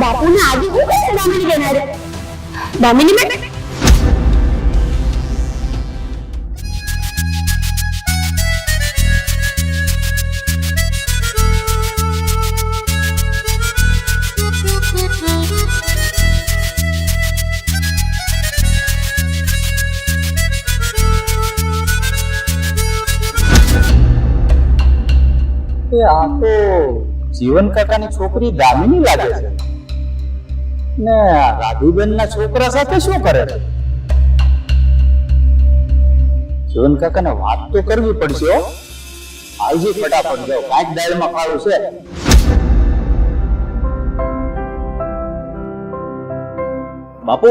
બાપુને આજે હું કહે દામિની બેન અરે દામિની બેન આ તો જીવન કાકાની છોકરી દામિની લાગે છે ને રાધુબેન ના છોકરા સાથે શું કરે છે? જીવન કાકાને વાત તો કરવી પડશે હો. આવજે ફટાફટ જાઓ, કાંઈક દાળમાં ફાળું છે. બાપુ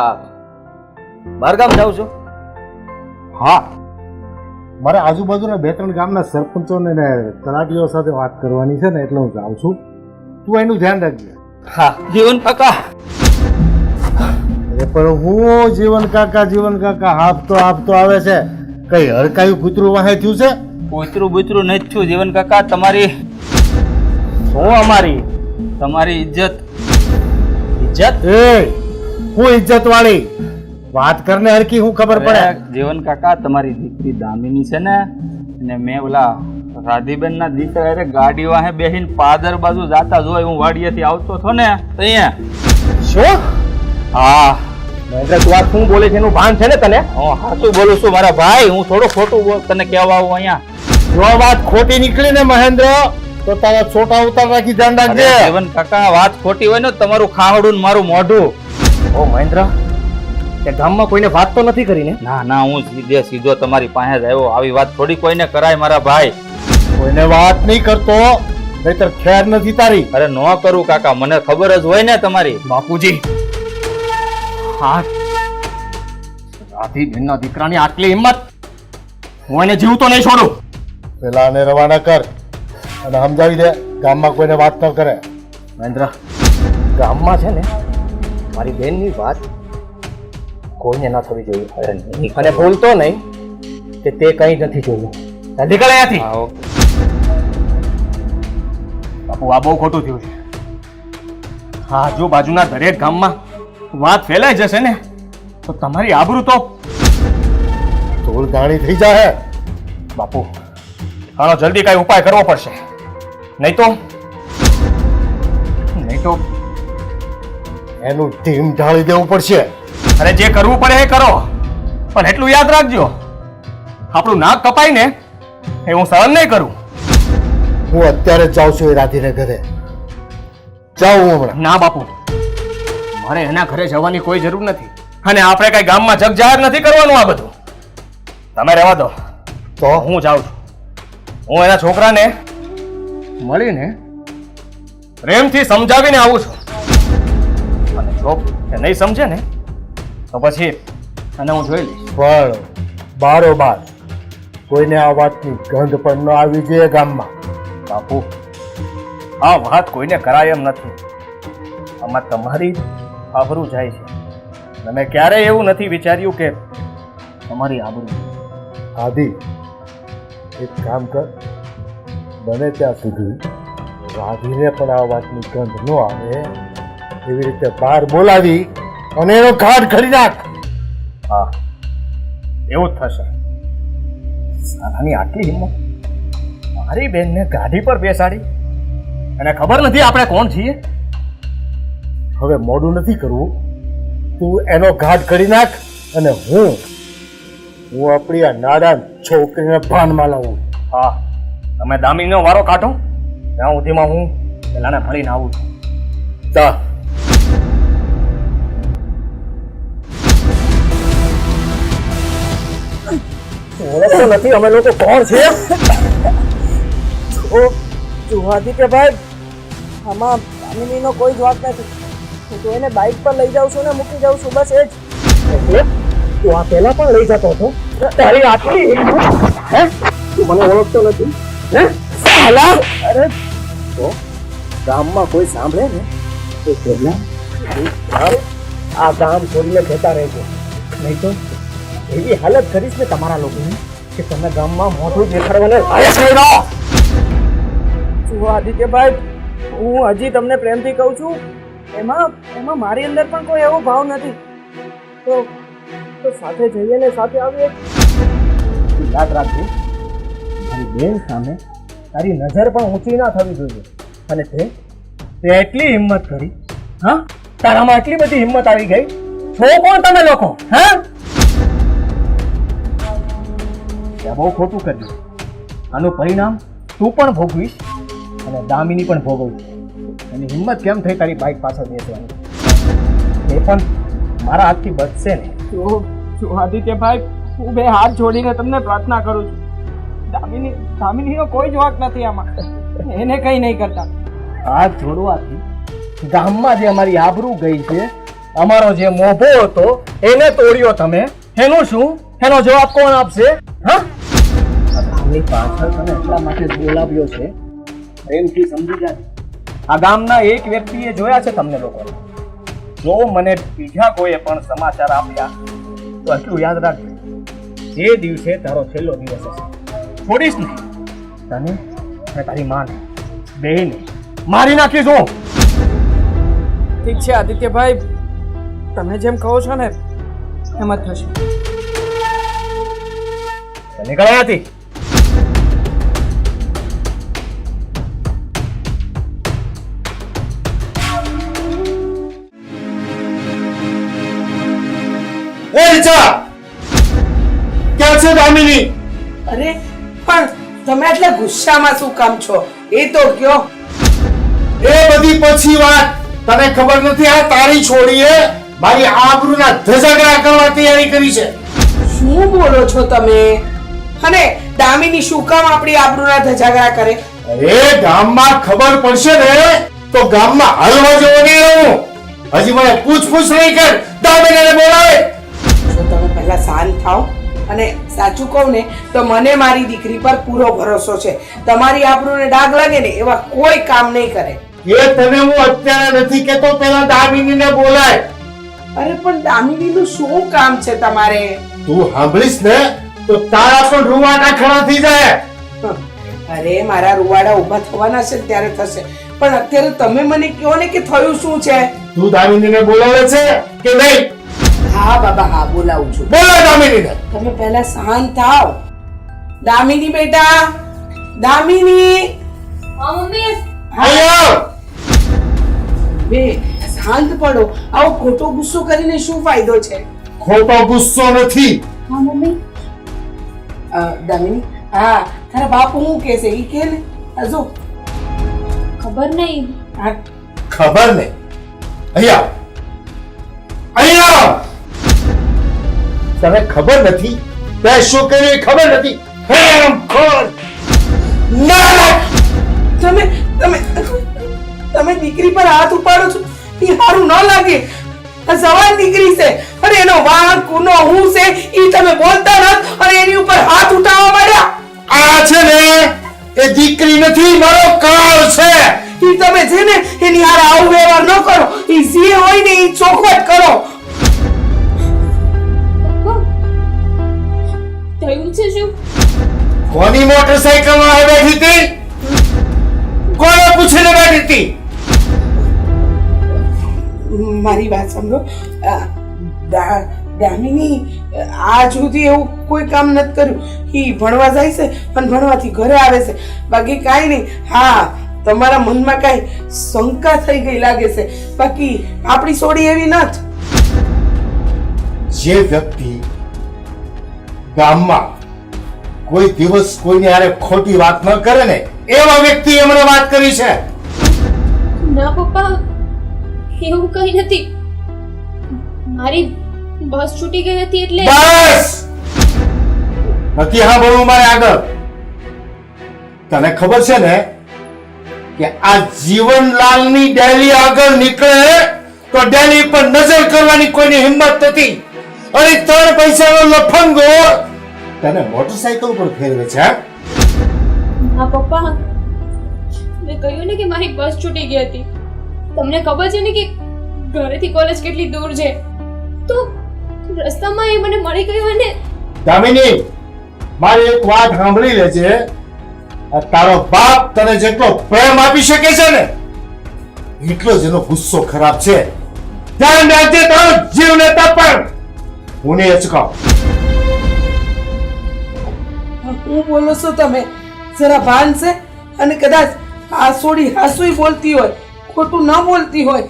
આ બહારગામ જાઉં છું. હા, મારે આજુબાજુના 2-3 ગામના સરપંચોને ને તલાટીઓ સાથે વાત કરવાની છે ને, એટલે હું જાઉં છું. તું એનું ધ્યાન રાખજે. હા જીવન કાકા. અરે પણ હું જીવન કાકા આપતો આવે છે. કઈ હરકાયું કૂતરું વાહે થયું છે? કૂતરું બૂતરું નથી થયું જીવન કાકા. તમારી શું અમારી તમારી ઇજ્જત એ હું ઇજ્જત વાળી વાત કરને હરકી હું ખબર પડે. જીવન કાકા તમારી દીકરી દામિની છે ને, અને મેં ઓલા રાધીબેન ના દીકરા અરે ગાડી વાહે બેહીને પાદર બાજુ જાતા જોઈ. હું વાડીએથી આવતો હતો ને અહીંયા. શું? હા મહેન્દ્ર, તું આ શું બોલે છે એનું ભાન છે ને તને? હું સાચું બોલું છું મારા ભાઈ. હું થોડું ખોટું તને કહેવા આવું અહીંયા. જો વાત ખોટી નીકળી ને મહેન્દ્ર, તો તારા છોટા ઉતાર રાખી ધ્યાન રાખજે. જીવન કાકા વાત ખોટી હોય ને તમારું ખાવડું ને મારું મોઢું. ઓ મહેન્દ્ર, તે ગામમાં કોઈને વાત તો નથી કરી ને? ના ના, હું સીધો તમારી પાસે જ આવ્યો. આવી વાત થોડી કોઈને કરાય મારા ભાઈ. કોઈને વાત નહીં કરતો, નહીતર ખેર નથી તારી. અરે ન કરું કાકા, મને ખબર જ હોય ને તમારી. બાપુજી, હા, રાધીબેનના દીકરાની આટલી હિંમત! હું એને જીવતો નહીં છોડું. પેલા આને રવાના કર અને સમજાવી દે ગામમાં કોઈને વાત ન કરે. મહેન્દ્ર, ગામમાં છે ને મારી બેનની વાત કોઈને ના થવી જોઈએ. અને ભૂલતો નહીં કે તે કંઈ નથી જોયું. નીકળ અહીંયાથી. હા, ઓકે. બાપુ, આ બહુ ખોટું થયું છે. હા, આજુબાજુના દરેક ગામમાં વાત ફેલાઈ જશે ને, તો તમારી આબરૂ તો ધૂળ ધાણી થઈ જાય. બાપુ, આનો જલ્દી કઈ ઉપાય કરવો પડશે, નહીં તો એનું ટીમ ઢાળી દેવું પડશે. અરે જે કરવું પડે એ કરો, પણ એટલું યાદ રાખજો, આપણું નાક કપાય ને એ હું સહન નહીં કરું. હું અત્યારે જ જાઉં છું એ રાધીને ઘરે. જાઉં હું હમણાં. ના બાપુ, મારે એના ઘરે જવાની કોઈ જરૂર નથી, અને આપણે કઈ ગામમાં જગ જાહેર નથી કરવાનું. આ બધું તમે રહેવા દો. તો હું જાઉં છું. હું એના છોકરાને મળીને પ્રેમથી સમજાવીને આવું છું, અને જો એ નહીં સમજે ને તો પછી અને હું જોઈ લઈશ. પણ બારોબાર કોઈને આ વાતની ગંધ પણ ન આવી જોઈએ ગામમાં. બાપુ, આ વાત કોઈને કરાય એમ નથી. આમાં તમારી આબરૂ જાય છે. તમે ક્યારેય એવું નથી વિચાર્યું કે તમારી આબરૂ. આદિ, એક કામ કર, બને ત્યાં સુધી રાધીને પણ આ વાતની ગંધ ન આવે એવી રીતે બહાર બોલાવી અને એનો ઘાટ ખરી નાખ. હા, એવું જ થશે. સારાની આટલી હિંમત! મારી બેનને ગાડી પર બેસાડી અને ખબર નથી આપણે કોણ છીએ. હવે મોડું નથી કરવું, તું એનો ઘાટ કરી નાખ અને હું આપણી આ નાદાન છોકરીને ભાનમાં લાવું. હા, તમે દામિનીનો વારો કાઢો, ત્યાં સુધીમાં હું પેલાને ફળીને આવું છું. જા. ઓળખતો નથી અમે લોકો કોણ છે? ભાઈ, આમાં દામિનીનો કોઈ જવાબ નથી. હું તો એને બાઇક પર લઈ જાઉં છું ને મૂકી જાઉં છું, બસ એ જ. તું આ પહેલા પણ લઈ જતો હતો? તારી આટલી હે? તું મને ઓળખતો નથી હે? સાલા! અરે તો ગામમાં કોઈ સાંભળે ને તો પહેલા આ ગામ છોડીને જતા રહેજો, નહીં તો એવી હાલત કરીશ ને તમારા લોકોની કે તમે ગામમાં મોઢું દેખાડવાને લાયક નહીં રહો. જુઓ આદિત્યભાઈ, હું હજી તમને પ્રેમથી કહું છું, એમાં એમાં મારી અંદર પણ કોઈ એવો ભાવ નથી. તો સાથે જઈએ ને સાથે આવીએ. યાદ રાખજો, મારી બેન સામે તારી નજર પણ ઊંચી ના થવી જોઈએ. અને તે એટલી હિંમત કરી. હા, તારામાં એટલી બધી હિંમત આવી ગઈ. છો કોણ તમે લોકો? હા, ત્યાં બહુ ખોટું કર્યું. આનું પરિણામ તું પણ ભોગવીશ અને દામિની પણ ભોગવશે. એની હિંમત કેમ થઈ તારી બાઇક પાછળ બેસવાની? એ પણ મારા હાથથી બચશે ને. જો આદિત્યભાઈ, હું બે હાથ જોડીને તમને પ્રાર્થના કરું છું. દામિનીનો કોઈ જ વાંક નથી આમાં. એને કંઈ નહીં કરતા. હાથ જોડવાથી ગામમાં જે અમારી આબરૂ ગઈ છે, અમારો જે મોભો હતો એને તોડ્યો તમે. એનું શું? એનો જવાબ કોણ આપશે? હા, ગામની પાછળ તને એટલા માટે જ બોલાવ્યો છે, પ્રેમથી સમજી જા. આ ગામના એક વ્યક્તિએ જોયા છે તમને લોકો. જો મને બીજા કોઈએ પણ સમાચાર આપ્યા તો એટલું યાદ રાખજો, એ દિવસે તારો છેલ્લો દિવસ હશે. છોડીશ નહીં તને અને તારી માને, બેયને મારી નાખીશ હું. ઠીક છે આદિત્યભાઈ, તમે જેમ કહો છો ને એમ જ થશે. નીકળ અહીંયાથી. ક્યાં છે દામિની? અરે પણ તમે આટલા ગુસ્સામાં શું કામ છો એ તો કયો. એ બધી પછી વાત. તને ખબર નથી આ તારી છોડીએ મારી આબરૂના ધજાગરા કરવા તૈયારી કરી છે. શું બોલો છો તમે? અને દામિની શું કામ આપણી આબરૂના ધજાગરા કરે? અરે ગામમાં ખબર પડશે ને તો ગામમાં હલવા જેવો નહીં રહું. હજી મને પૂછપૂછ નહીં કર. દામિનીને બોલાવે. જો તમે પહેલા શાંત થાઓ. અને સાચું કહું ને તો મને મારી દીકરી પર પૂરો ભરોસો છે. તમારી આબરૂને ડાઘ લાગે ને એવા કોઈ કામ નહીં કરે. એ તને હું અત્યારે નથી કેતો, પેલા દામિનીને બોલાય. અરે પણ દામિનીનું શું કામ છે તમારે? તું સાંભળીશ ને તો તારા પણ રૂવાટા ખડા થઈ જાય. અરે મારા રૂવાડા ઊભા થવાના છે ત્યારે થશે, પણ અત્યારે તમે મને કહો ને કે થયું શું છે? તું દામિનીને બોલાવે છે કે નહીં? હા બાબા, હા બોલાવું છું. બોલાવ દામિનીને. તમે પહેલા શાંત થાઓ. દામિની બેટા, દામિની. હા મમ્મી. આયો. બે શાંત પડો. આવો ખોટો ગુસ્સો કરીને શું ફાયદો છે? ખોટો ગુસ્સો નથી. હા મમ્મી. દામિની, હા તારા બાપુ શું કહેશે ઈ કે ને. હજુ ખબર નહીં. હા, ખબર નહીં. અહીંયા અહીંયા તને ખબર નથી તે શું કર્યું? ખબર નથી. ના ના, તમે તમે તમે દીકરી પર હાથ ઉપાડો છો એ સારું ન લાગે. આ સવાલ દીકરી છે અને એનો વાંક કુનો હું છે ઈ તમે બોલતા નથી અને એની ઉપર હાથ ઉઠાવવા માંડ્યા. આ છે ને એ દીકરી નથી, મારો કાળ છે. ઈ તમે છે ને એની હારે આવું વ્યવહાર ન કરો. ઈ જે હોય ને ઈ ચોખવટ કરો. થયું છે શું? કોની મોટરસાઇકલમાં આવી બેઠી હતી? કોને પૂછીને બેઠી હતી? મારી વાત સમજો. દામિની આજ સુધી એવું કોઈ કામ નથી કર્યું. ઈ ભણવા જાય છે અને ભણવાથી ઘરે આવે છે, બાકી કાંઈ નહીં. હા, તમારા મનમાં કાંઈ શંકા થઈ ગઈ લાગે છે, બાકી આપણી સોડી એવી નથી. જે વ્યક્તિ ગામમાં કોઈ દિવસ કોઈની હારે ખોટી વાત ન કરે ને એવા વ્યક્તિએ મને વાત કરી છે. ના પપ્પા, એવું કઈ નથી. મારી બસ છૂટી ગઈ હતી એટલે. બસ નથી સાંભળવું મારે આગળ. તને ખબર છે ને કે આ જીવનલાલની ડેલી આગળ નીકળે તો ડેલી પર નજર કરવાની કોઈની હિંમત નથી. અને 3 પૈસાનો લફંગો તને મોટરસાઇકલ પર ફેરવે છે. ના પપ્પા, મેં કહ્યું ને કે મારી બસ છૂટી ગઈ હતી. તમને ખબર છે ને કે ઘરેથી કોલેજ કેટલી દૂર છે, તો રસ્તામાં એ મને મળી ગયો અને દામિની, મારી એક વાત સાંભળી લેજે. આ તારો બાપ તને જેટલો પ્રેમ આપી શકે છે ને એટલો જ એનો ગુસ્સો ખરાબ છે. ધ્યાન રાખજે તારો જીવ લેતા પણ હું નહીં અચકાવ. હું બોલો છો તમે? જરા ભાન છે? અને કદાચ હાસોડી હાસુઈ બોલતી હોય, ખોટું ન બોલતી હોય.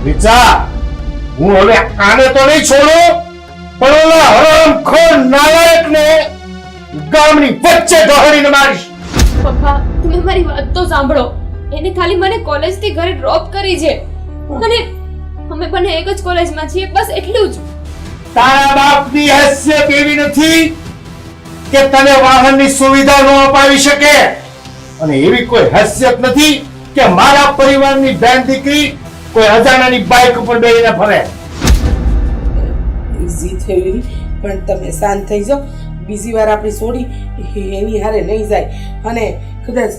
વિચાર, હું હવે આને તો નહીં છોડું, પણ ઓલા હરામખોર નાલાયકને ગામની વચ્ચે ઢોળીને મારીશ. પપ્પા તમે મારી વાત તો સાંભળો. એને ખાલી મને કોલેજથી ઘરે ડ્રોપ કરી છે અને અમે બંને એક જ કોલેજમાં છીએ, બસ એટલું જ. તારા બાપની હેસિયત એવી નથી કે તને વાહનની સુવિધા ન અપાવી શકે, અને એવી કોઈ હેસિયત નથી કે મારા પરિવારની બેન દીકરી કોઈ અજાણાની બાઇક ઉપર બેસીને ફરે. ઈઝી થયું પણ તમે શાંત થઈ જાઓ. બીજી વાર આપણી સોડી એની હારે નહીં જાય, અને કદાચ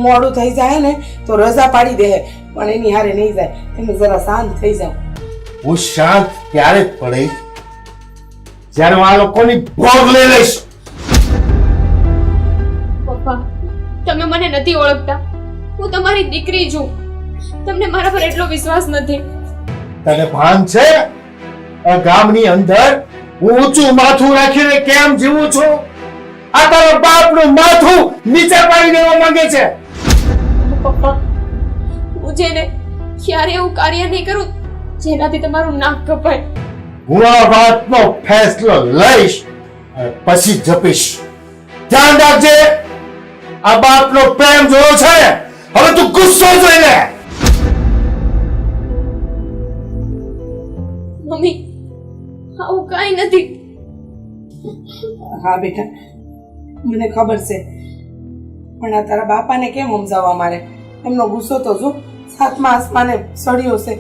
મોડું થઈ જાય ને તો રજા પાડી દે, પણ એની હારે નહીં જાય. તમે જરા શાંત થઈ જાઓ. હું શાંત ત્યારે જ પડે જ્યારે હું આ લોકોની ભોગ લઈ લઈશ. પપ્પા તમે મને નથી ઓળખતા. હું તમારી દીકરી છું. તમને મારા પર એટલો વિશ્વાસ નથી. તને ભાન છે આ ગામની અંદર હું ઊંચું માથું રાખીને કેમ જીવું છું? આ તારા બાપનું માથું નીચે પાડી દેવા માંગે છે. પપ્પા હું છે ને ક્યારે એવું કાર્ય નહીં કરું જેનાથી તમારું નાક કપાય. હું આ વાતનો ફેસલો લઈશ અને પછી જપીશ. ધ્યાન રાખજે, આ બાપનો પ્રેમ જોયો છે, હવે તું ગુસ્સો જોઈ લે. મમ્મી આવું કાંઈ નથી. હા બેટા, મને ખબર છે, પણ આ તારા બાપાને કેમ સમજાવવા મારે? એમનો ગુસ્સો તો જો સાતમા આસમાને સળ્યો છે.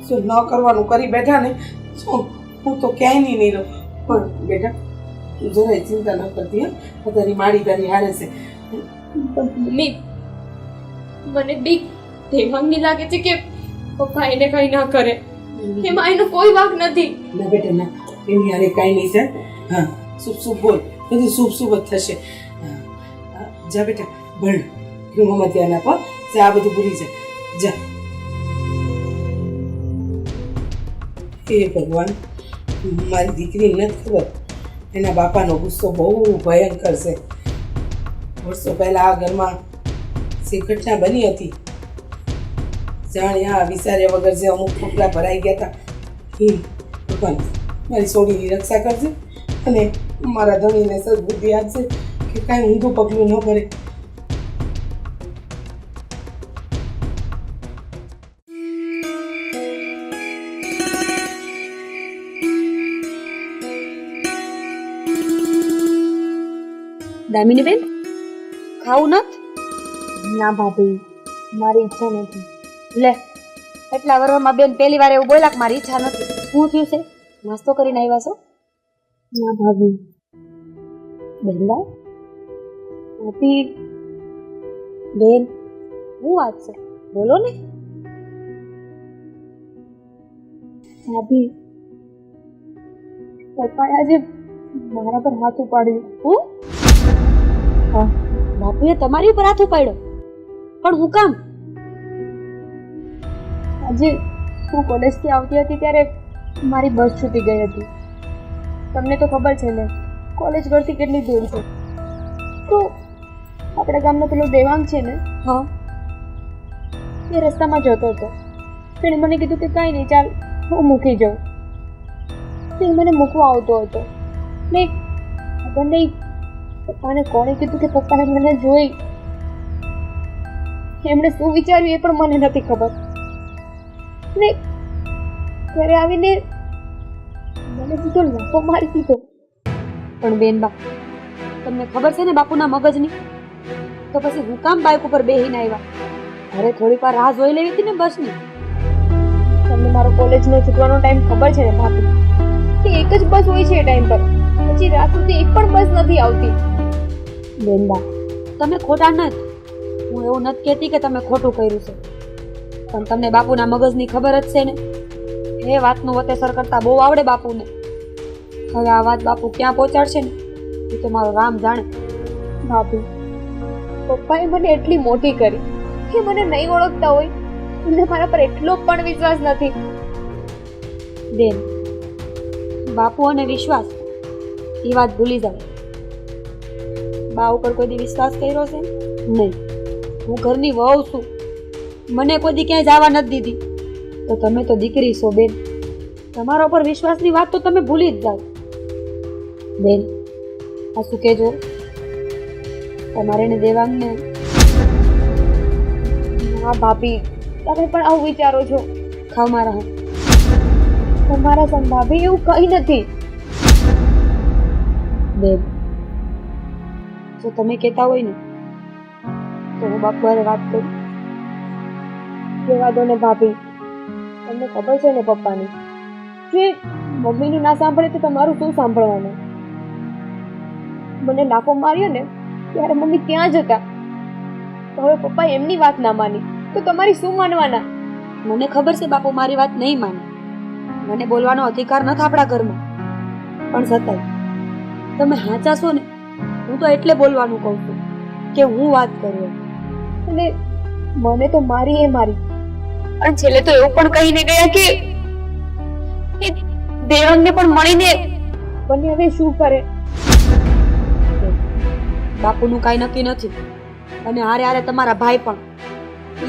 શું ન કરવાનું કરી બેઠા ને, શું હું તો ક્યાંય નહીં રહું. પણ બેટા તું જરાય ચિંતા ન કરતી. હા, તારી માડી તારી હારે છે. પણ મમ્મી મને બીક દેવાંગની લાગે છે કે પપ્પા એને કંઈ ના કરે. એમાં એનો કોઈ વાંક નથી. ના બેટા ના, એની હારે કાંઈ નહીં થાય. હા, શુભ શુભ બોલ, બધું શુભ શુભ જ થશે. જા બેટા ભણ, ગૃહમાં ધ્યાન આપો. જા, આ બધું ભૂલી જાય. જા. હે ભગવાન, મારી દીકરીને નથી ખબર એના બાપાનો ગુસ્સો બહુ ભયંકર છે. વર્ષો પહેલા આ ઘરમાં જે ઘટના બની હતી, જાણ્યા વિચાર્યા વગર જે અમુક ખોખલા ભરાઈ ગયા હતા, એ ભગવાન મારી સોડીની રક્ષા કરજે અને મારા ધણીને સદબુદ્ધિ આપજે કે કાંઈ ઊંધું પગલું ન ભરે. દામિની બેન ખાવું નથી? ના ભાભી, મારી ઈચ્છા નથી. લે, એટલા વર્ષમાં બેન પહેલી વાર એવું બોલ્યા કે મારી ઈચ્છા નથી. શું થયું છે? નાસ્તો કરીને આવ્યા છો? ના ભાભી. બેનલા ભાભી બેન શું વાત છે? બોલો ને ભાભી. પપ્પાએ આજે મારા પર હાથ ઉપાડ્યું. હું? હા, બાપુએ તમારી ઉપર હાથ ઉપાડ્યો? પણ હું કામ? આજે હું કોલેજથી આવતી હતી ત્યારે મારી બસ છૂટી ગઈ હતી. તમને તો ખબર છે ને કોલેજ ઘરથી કેટલી દૂર છે. તો આપણા ગામનો પેલો દેવાંગ છે ને, હા, એ રસ્તામાં જતો હતો. તેણે મને કીધું કે કાંઈ નહીં, ચાલ હું મૂકી જાઉં. તે મને મૂકવા આવતો હતો ને ખબર નહીં પપ્પાને કોણે કીધું કે પપ્પાને મને જોઈ. એમણે શું વિચાર્યું એ પણ મને નથી ખબર. ને ઘરે આવીને મને સીધો લાફો મારી દીધો. પણ બેનબા, તમને ખબર છે ને બાપુના મગજની? તો પછી હું કામ બાઇક ઉપર બેહીને આવ્યા? અરે થોડીક વાર રાહ જોઈ લેવી હતી ને બસની. તમને મારો કોલેજનો છૂટવાનો ટાઈમ ખબર છે ને ભાભી? તે એક જ બસ હોય છે એ ટાઈમ પર, પછી રાત સુધી એક પણ બસ નથી આવતી. બેનબા, તમે ખોટા નથી. હું એવું નથી કહેતી કે તમે ખોટું કર્યું છે, પણ તમને બાપુના મગજની ખબર જ છે ને. એ વાતનું વતેસર કરતા બહુ આવડે બાપુને. હવે આ વાત બાપુ ક્યાં પહોંચાડશે ને એ તો મારો રામ જાણે. ભાભી પપ્પાએ મને એટલી મોટી કરી કે મને નહીં ઓળખતા હોય તમને મારા પર એટલો પણ વિશ્વાસ નથી. બેન, બાપુ અને વિશ્વાસ એ વાત ભૂલી જાવ. બા ઉપર કોઈ દી વિશ્વાસ કર્યો છે? નહીં. હું ઘરની વહુ છું, મને કોઈ દી ક્યાંય જવા નથી દીધી. તો તમે તો દીકરી છો બેન, તમારા ઉપર વિશ્વાસની વાત તો તમે ભૂલી જ જાઓ. બેન, આ શું કહેજો, તમારે એને દેવાંગને. હા ભાભી, તમે પણ આવું વિચારો છો. ખાવ મારા હાથ. તમારા સમ ભાભી એવું કંઈ નથી. બેન, જો તમે કહેતા હોય ને તો હું બાપુ હારે વાત કરું. કહેવા દો ને ભાભી, તમને ખબર છે ને પપ્પાની કે મમ્મીનું ના સાંભળે તો તમારું શું સાંભળવાનું. મને લાફો માર્યો ને ત્યારે મમ્મી ત્યાં જ હતા. તો હવે પપ્પા એમની વાત ના માની તો તમારી શું માનવાના? મને ખબર છે બાપુ મારી વાત નહીં માને, મને બોલવાનો અધિકાર નથી આપણા ઘરમાં. પણ છતાંય તમે હાચા છો ને, હું તો એટલે બોલવાનું કહું છું કે હું વાત કરું. અને મને તો મારી એ મારી, અને છેલ્લે તો એવું પણ કહીને ગયા કે દેવાંગને પણ મળીને બંને હવે શું કરે. બાપુનું કાંઈ નક્કી નથી, અને હારે હારે તમારા ભાઈ પણ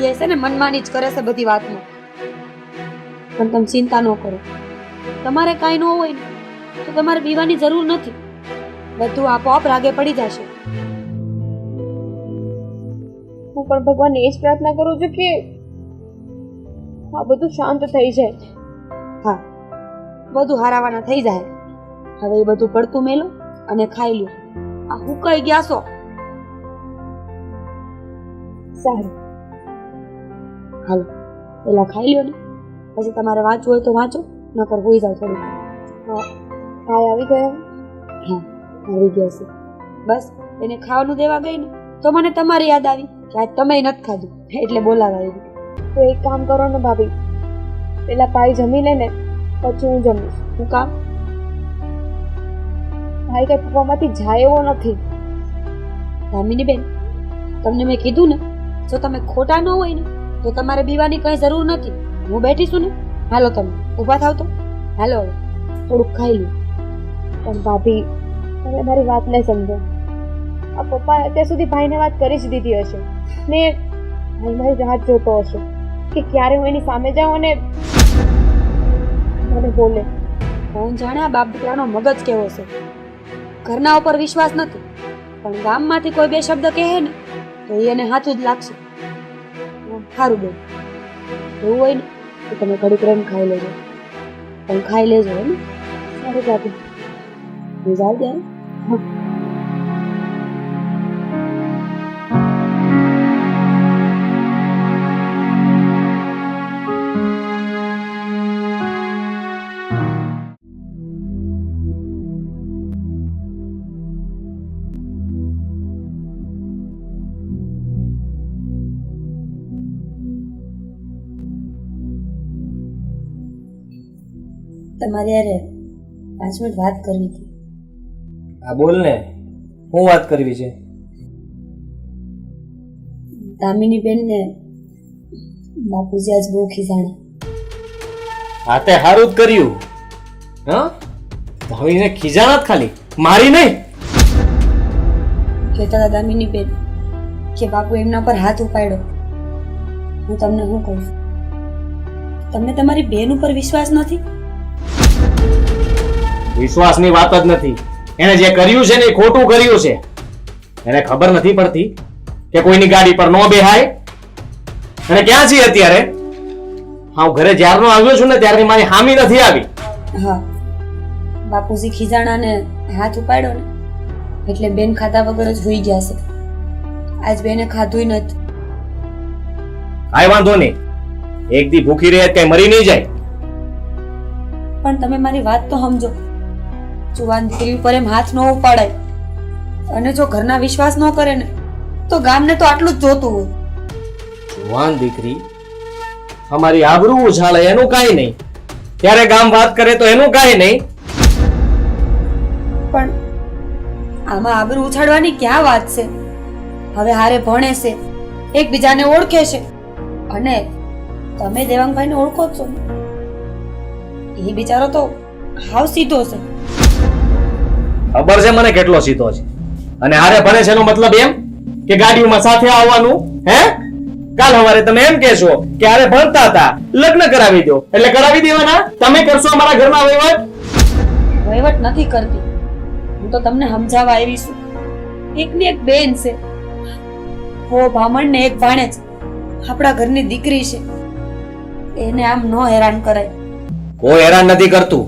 એ છે ને મનમાની જ કરે છે બધી વાતમાં. પણ તમે ચિંતા ન કરો, તમારે કાંઈ ન હોય ને તો તમારે પીવાની જરૂર નથી, બધું આપોઆપ રાગે પડી જશે. હું પણ ભગવાનને એ જ પ્રાર્થના કરું છું કે આ બધું શાંત થઈ જાય. હા, બધું હારાવાના થઈ જાય. હવે એ બધું પડતું મેલો અને ખાઈ લ્યો. આ હું કઈ ગયા છો? સારું, હાલો પેલા ખાઈ લ્યો ને, પછી તમારે વાંચવું હોય તો વાંચો, નકર હોઈ જાવ થોડું. હા, ભાઈ આવી ગયા? હા, આવી ગયા છે. બસ એને ખાવાનું દેવા ગઈ ને તો મને તમારી યાદ આવી કે આજ તમે નથી ખાધું એટલે બોલાવા આવી. તો એક કામ કરો ને ભાભી, પેલા ભાઈ જમી લે ને પછી હું જમીશ. શું કામ? ભાઈ કઈ પપ્પામાંથી જાય એવો નથી. દામિની બેન, તમને મેં કીધું ને, જો તમે ખોટા ન હોય ને તો તમારે બીવાની કઈ જરૂર નથી. હું બેઠી છું ને, હાલો તમે ઊભા થાવ તો. હાલો હવે થોડુંક ખાઈ લો. પણ ભાભી, તમે મારી વાત નહીં સમજો. આ પપ્પા અત્યાર સુધી ભાઈને વાત કરી જ દીધી હશે ને ભાઈ મારી રાહ જોતો હશે કે ક્યારે હું એની સામે જાઉં અને મને બોલે. કોણ જાણે આ બાપ દીકરાનો મગજ કેવો છે. ઘરના ઉપર વિશ્વાસ નથી, પણ ગામમાંથી કોઈ બે શબ્દ કહે ને તો એને હાથું જ લાગશે. સારું બેન, એવું હોય ને તો તમે ઘડીક રહીને ખાઈ લેજો, પણ ખાઈ લેજો હે ને. સારું ભાભી, હું જાઉં ત્યારે. હા, તમારે યાર 5 મિનિટ વાત કરવી હતી. હા બોલ ને, શું વાત કરવી છે? દામિની બેન ને બાપુજી આજ બહુ ખીજાણા. હા તે સારું જ કર્યું. હા, ભાવીને ખીજાણા જ ખાલી, મારી નહીં. કહેતા હતા દામિની બેન કે બાપુ એમના પર હાથ ઉપાડ્યો. હું તમને શું કહું, તમને તમારી બેન ઉપર વિશ્વાસ નથી? વિશ્વાસની વાત જ નથી. એને જે કર્યું છે ને એ ખોટું કર્યું છે. એને ખબર નથી પડતી કે કોઈની ગાડી પર ન બેહાય. અને ક્યાં છે અત્યારે? હા, ઘરે જ્યારનો આવ્યો છું ને ત્યારની મારી હામી નથી આવી. હા, બાપુજી ખીજાણા ને હાથ ઉપાડ્યો ને એટલે બેન ખાધા વગર જ હોઈ ગયા છે. આજ બેને ખાધું નથી. કાંઈ વાંધો નહીં, એક દી ભૂખી રહે કઈ મરી નહીં જાય. પણ તમે મારી વાત તો સમજો. જુવાન દીકરી ઉપર એમ હાથ ન ઉપાડાય. અને જો ઘરના વિશ્વાસ ન કરે ને તો ગામને તો આટલું જ જોતું હોય. જુવાન દીકરી અમારી આબરૂ ઉછાળે એનું કાંઈ નહીં, ત્યારે ગામ વાત કરે તો એનું કાંઈ નહીં. પણ આમાં આબરૂ ઉછાળવાની ક્યાં વાત છે? હવે હારે ભણે છે, એકબીજાને ઓળખે છે, અને તમે દેવાંગભાઈને ઓળખો જ છો ને? એ બિચારો તો હાવ સીધો છે. ખબર છે મને કેટલો સીધો છે. અને હારે ભણે છે એનો મતલબ એમ કે ગાડીઓમાં સાથે આવવાનું? હે, કાલ સવારે તમે એમ કહેશો કે હારે ભણતા હતા, લગ્ન કરાવી દો, એટલે કરાવી દેવાના? તમે કરશો અમારા ઘરના વહીવટ? વહીવટ નથી કરતી, હું તો તમને સમજાવવા આવી છું. એકની એક બેન છે, હો બ્રાહ્મણ ને એક ભાણેજ, આપણા ઘરની દીકરી છે. એને આમ ન હેરાન કરાય. કોઈ હેરાન નથી કરતું.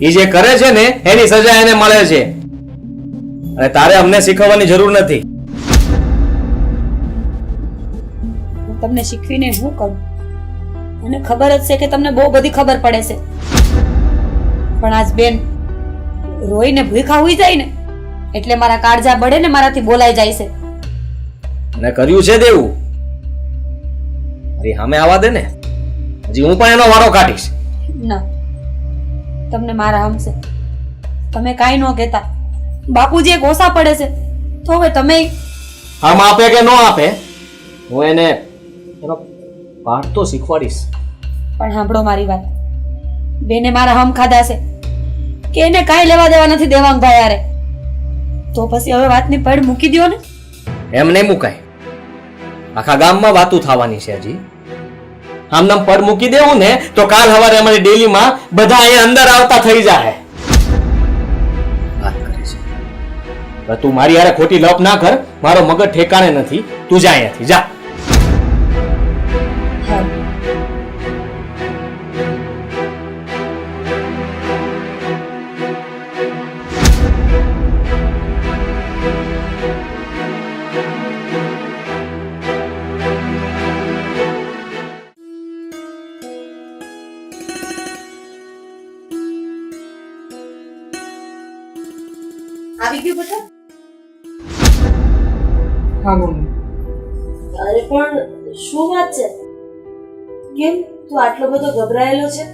એ જે કરે છે ને એની સજા એને મળે છે, અને તારે અમને શીખવવાની જરૂર નથી. હું તમને શીખવીને શું કરું? મને ખબર જ છે કે તમને બહુ બધી ખબર પડે છે, પણ આજ બેન રોઈને ભૂખા હોઈ જાય ને એટલે મારા કાળજા બળે ને મારાથી બોલાઈ જાય છે. અને કર્યું છે દેવું. અરે સામે આવવા દે ને, હજી હું પણ એનો વારો કાઢીશ. ના, તમને મારા હમશે. તમે કાંઈ ન કહેતા. બાપુજી એક ઓછા પડે છે તો હવે તમે આમ આપે કે ન આપે, હું એને એનો પાઠ તો શીખવાડીશ. પણ સાંભળો મારી વાત. બેને મારા હમ ખાધા છે કે એને કાંઈ લેવા દેવા નથી દેવાંગભાઈ હારે. તો પછી હવે વાતની પડ મૂકી દ્યો ને. એમ નહીં મુકાય. આખા ગામમાં વાતું થવાની છે હજી. આમ નામ પડ મૂકી દેવું ને તો કાલ સવારે અમારી ડેલીમાં બધા અહીંયા અંદર આવતા થઈ જાય. વાત કરે છે. હવે તું મારી હારે ખોટી લપ ના કર. મારો મગજ ઠેકાણે નથી. તું જા અહીંયાથી, જા. આવી ગયું બેટા? હા મમ્મી. અરે પણ શું વાત છે? કેમ તું આટલો બધો ગભરાયેલો છે?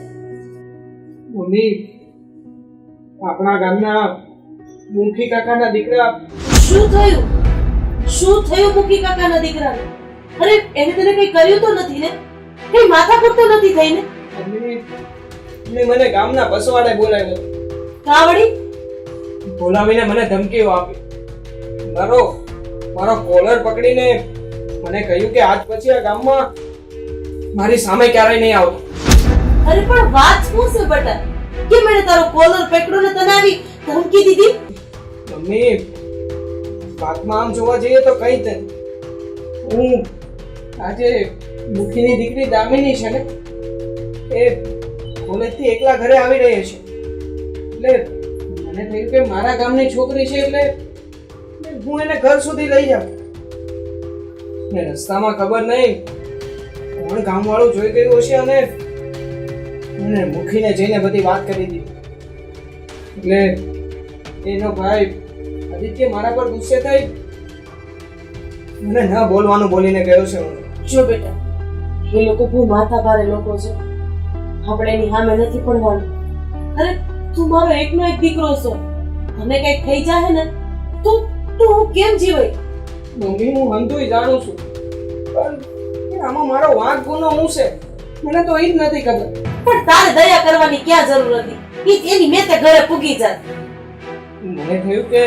મમ્મી, આપણા ગામના મુખી કાકાના દીકરા. શું થયું? શું થયું મુખી કાકાના દીકરાને? અરે એને તને કઈ કર્યું તો નથી ને? કઈ માથાકૂટ તો નથી થઈ ને? મમ્મી, મને ગામના પસવાડે બોલાવ્યો. કાવડી બોલાવીને મને ધમકીઓ આપી. મારો કોલર પકડીને મને કહ્યું કે આજ પછી આ ગામમાં મારી સામે ક્યારેય નહીં આવતો. અરે પણ વાત શું છે બટા? કે મને તારો કોલર પકડ્યો ને તને આવી ધમકી દીધી? મમ્મી, વાતમાં આમ જોવા જઈએ તો કઈ જ નથી. હું આજે મુખીની દીકરી દામિની છે ને, એ કોલેજથી એકલા ઘરે આવી રહી છે. એટલે મને થયું કે મારા ગામની છોકરી છે એટલે હું એને ઘર સુધી લઈ જાઉં. ને રસ્તામાં ખબર નહીં કોણ ગામવાળું જોઈ ગયું હશે અને મને મુખીને જઈને બધી વાત કરી દીધી. એટલે એનો ભાઈ આદિત્ય મારા પર ગુસ્સે થઈ મને ન બોલવાનું બોલીને ગયો છે. જો બેટા, એ લોકો બહુ માથા ભારે લોકો છે. આપણે એની સામે નથી પડવાનું. અરે તું મારો એકનો એક દીકરો છો. મને કઈક થઈ જાય ને તો હું કેમ જીવાય? મમ્મી, હું હંધુય જાણું છું, પણ આમાં મારો વાંક ગુનો હું છે મને તો એ જ નથી ખબર. પણ તારે દયા કરવાની ક્યાં જરૂર હતી? એની મેતે ઘરે પૂગી જાય. મને થયું કે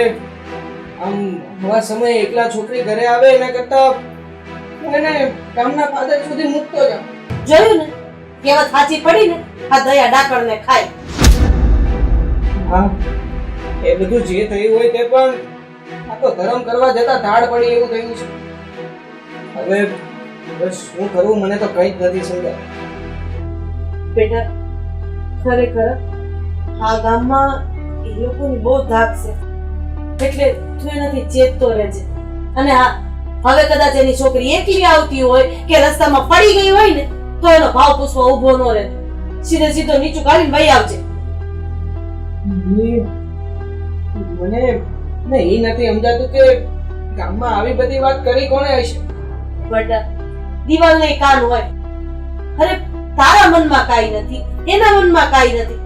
આમ આવા સમયે એકલા છોકરી ઘરે આવે એના કરતા હું એને ગામના ફાધર સુધી મૂકતો જાઉં. જોયું ને, કહેવત સાચી પડી ને, આ દયા ડાકણને ખાય. હા, એ બધું જે થયું હોય તે પણ આ તો ધર્મ કરવા જતા ધાડ પડી એવું થયું છે. હવે શું કરવું મને તો કઈ જ નથી સમજાતું. બેટા, ખરેખર આ ગામમાં એ લોકોની બહુ ધાક છે. એટલે તું એનાથી ચેતતો રહેજે. અને હા, હવે કદાચ એની છોકરી એકલી આવતી હોય કે રસ્તામાં પડી ગઈ હોય ને તો એનો ભાવ પૂછવા ઊભો ન રહે. સીધે સીધો નીચું કાઢીને વહી આવજે. મને એ નથી સમજાતું કે ગામમાં આવી બધી વાત કરી કોણે હશે. બેટા, દિવાલ નહીં કાન હોય. અરે તારા મનમાં કાઈ નથી, એના મનમાં કાઈ નથી,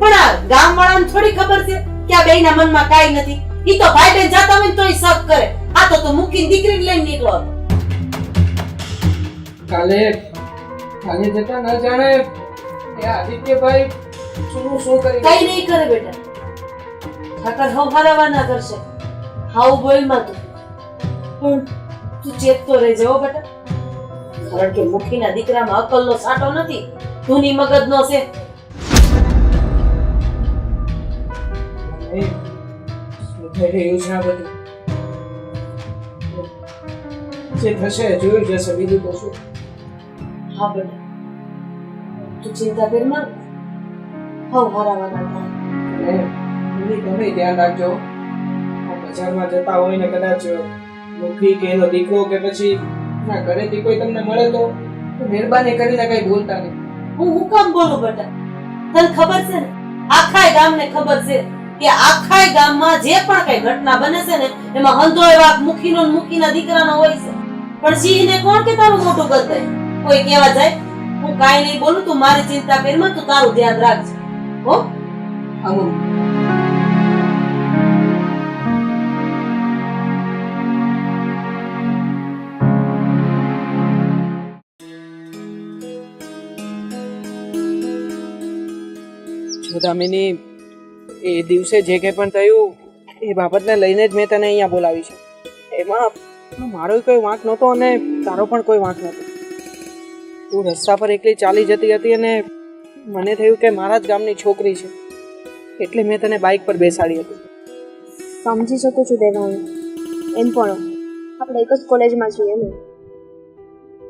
પણ આ ગામ વાળાને થોડી ખબર છે કે આ બેયના મનમાં કાઈ નથી. ઈ તો ભાઈ બેન જાતા હોય ને તોય શક કરે. આ તો મૂકીને દીકરીને લઈને નીકળો. કાલે આજે જતા ન જાણે એ આદિત્યભાઈ શું કરી કઈ નહીં કરે બેટા. ઠાકર હાવ હરાવા ના કરશે. હાવ બોલમાં તું પણ તું ચેતતો રહેજે હો બેટા. કારણ કે મુખીના દીકરામાં અકલનો સાટો નથી, ધૂની મગજનો છે. થઈ રહ્યું છે આ બધું. જે થશે જોયું જશે, બીજું તો શું. હા બેટા, તું ચિંતા કરમાં હાવ હરાવા ના થાય. અને એમની તમે ધ્યાન રાખજો. આ બજારમાં જતા હોય ને કદાચ મુખી કે એનો દીકરો કે પછી ના ઘરેથી કોઈ તમને મળે તો મહેરબાની કરીને કઈ બોલતા નહીં. હું કામ બોલું બેટા? તને ખબર છે ને, આખા ગામને ખબર છે કે આખા ગામમાં જે પણ કઈ ઘટના બને છે ને એમાં હંધો એવા મુખીનો ને મુખીના દીકરાનો હોય છે. પણ સિંહને કોણ કે તારું મોટું કરી દે? કોઈ કહેવા જાય? હું કાઈ નહીં બોલું, તું મારી ચિંતા કરમાં, તું તારું ધ્યાન રાખજે હો. આમ દામિની, એ દિવસે જે કંઈ પણ થયું એ બાબતને લઈને જ મેં તને અહીંયા બોલાવી છે. એમાં મારો કોઈ વાંક નહોતો અને તારો પણ કોઈ વાંક નહોતો. તું રસ્તા પર એકલી ચાલી જતી હતી અને મને થયું કે મારા જ ગામની છોકરી છે એટલે મેં તને બાઇક પર બેસાડી હતી. સમજી શકું છું દેવાંગ. એમ પણ આપણે એક જ કોલેજમાં છીએ ને.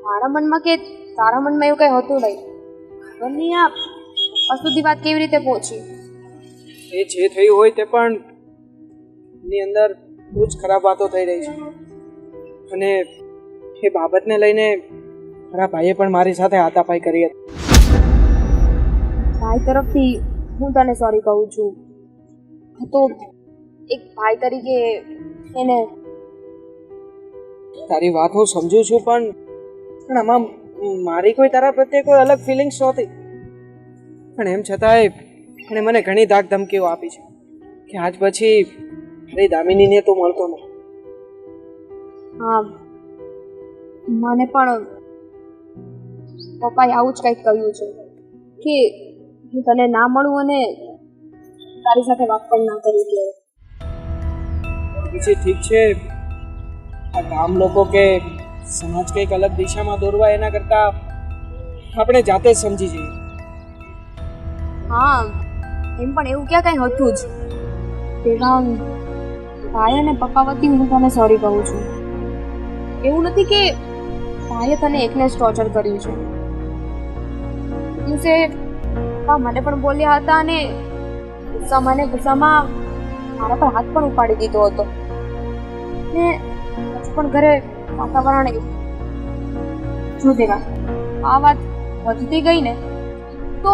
મારા મનમાં કે તારા મનમાં એવું કંઈ હતું નહીં. ખબર નહીં આ પપ્પા સુધી વાત કેવી રીતે પહોંચી. એ જે થયું હોય તે પણ એની અંદર બહુ જ ખરાબ વાતો થઈ રહી છે અને એ બાબતને લઈને મારા ભાઈએ પણ મારી સાથે હાથાપાઈ કરી હતી. ભાઈ તરફથી હું તને સોરી કહું છું. તો એક ભાઈ તરીકે એને તારી વાત હું સમજુ છું પણ આમાં મારી કોઈ તારા પ્રત્યે કોઈ અલગ ફિલિંગ્સ નહોતી. પણ એમ છતાંય એણે મને ઘણી ધાક ધમકીઓ આપી છે કે આજ પછી મારી દામિનીને તું મળતો નહીં. હા, મને પણ પપ્પાએ આવું જ કંઈક કહ્યું છે કે હું તને ના મળું અને તારી સાથે વાત પણ ના કરી કે પછી ઠીક છે, આ ગામ લોકો કે સમાજ કંઈક અલગ દિશામાં દોરવા એના કરતાં આપણે જાતે જ સમજી જઈએ. હા, એમ પણ એવું ક્યાં કંઈ હતું જ. તેના ભાઈ અને પપ્પા વતી હું તને સોરી કહું છું. એવું નથી કે ભાઈએ તને એકને જ ટોર્ચર કર્યું છે. દિવસે પપ્પા મને પણ બોલ્યા હતા અને ગુસ્સામાં મારા પર હાથ પણ ઉપાડી દીધો હતો ને હજુ પણ ઘરે વાતાવરણ જો દેવા આ વાત વધતી ગઈ ને તો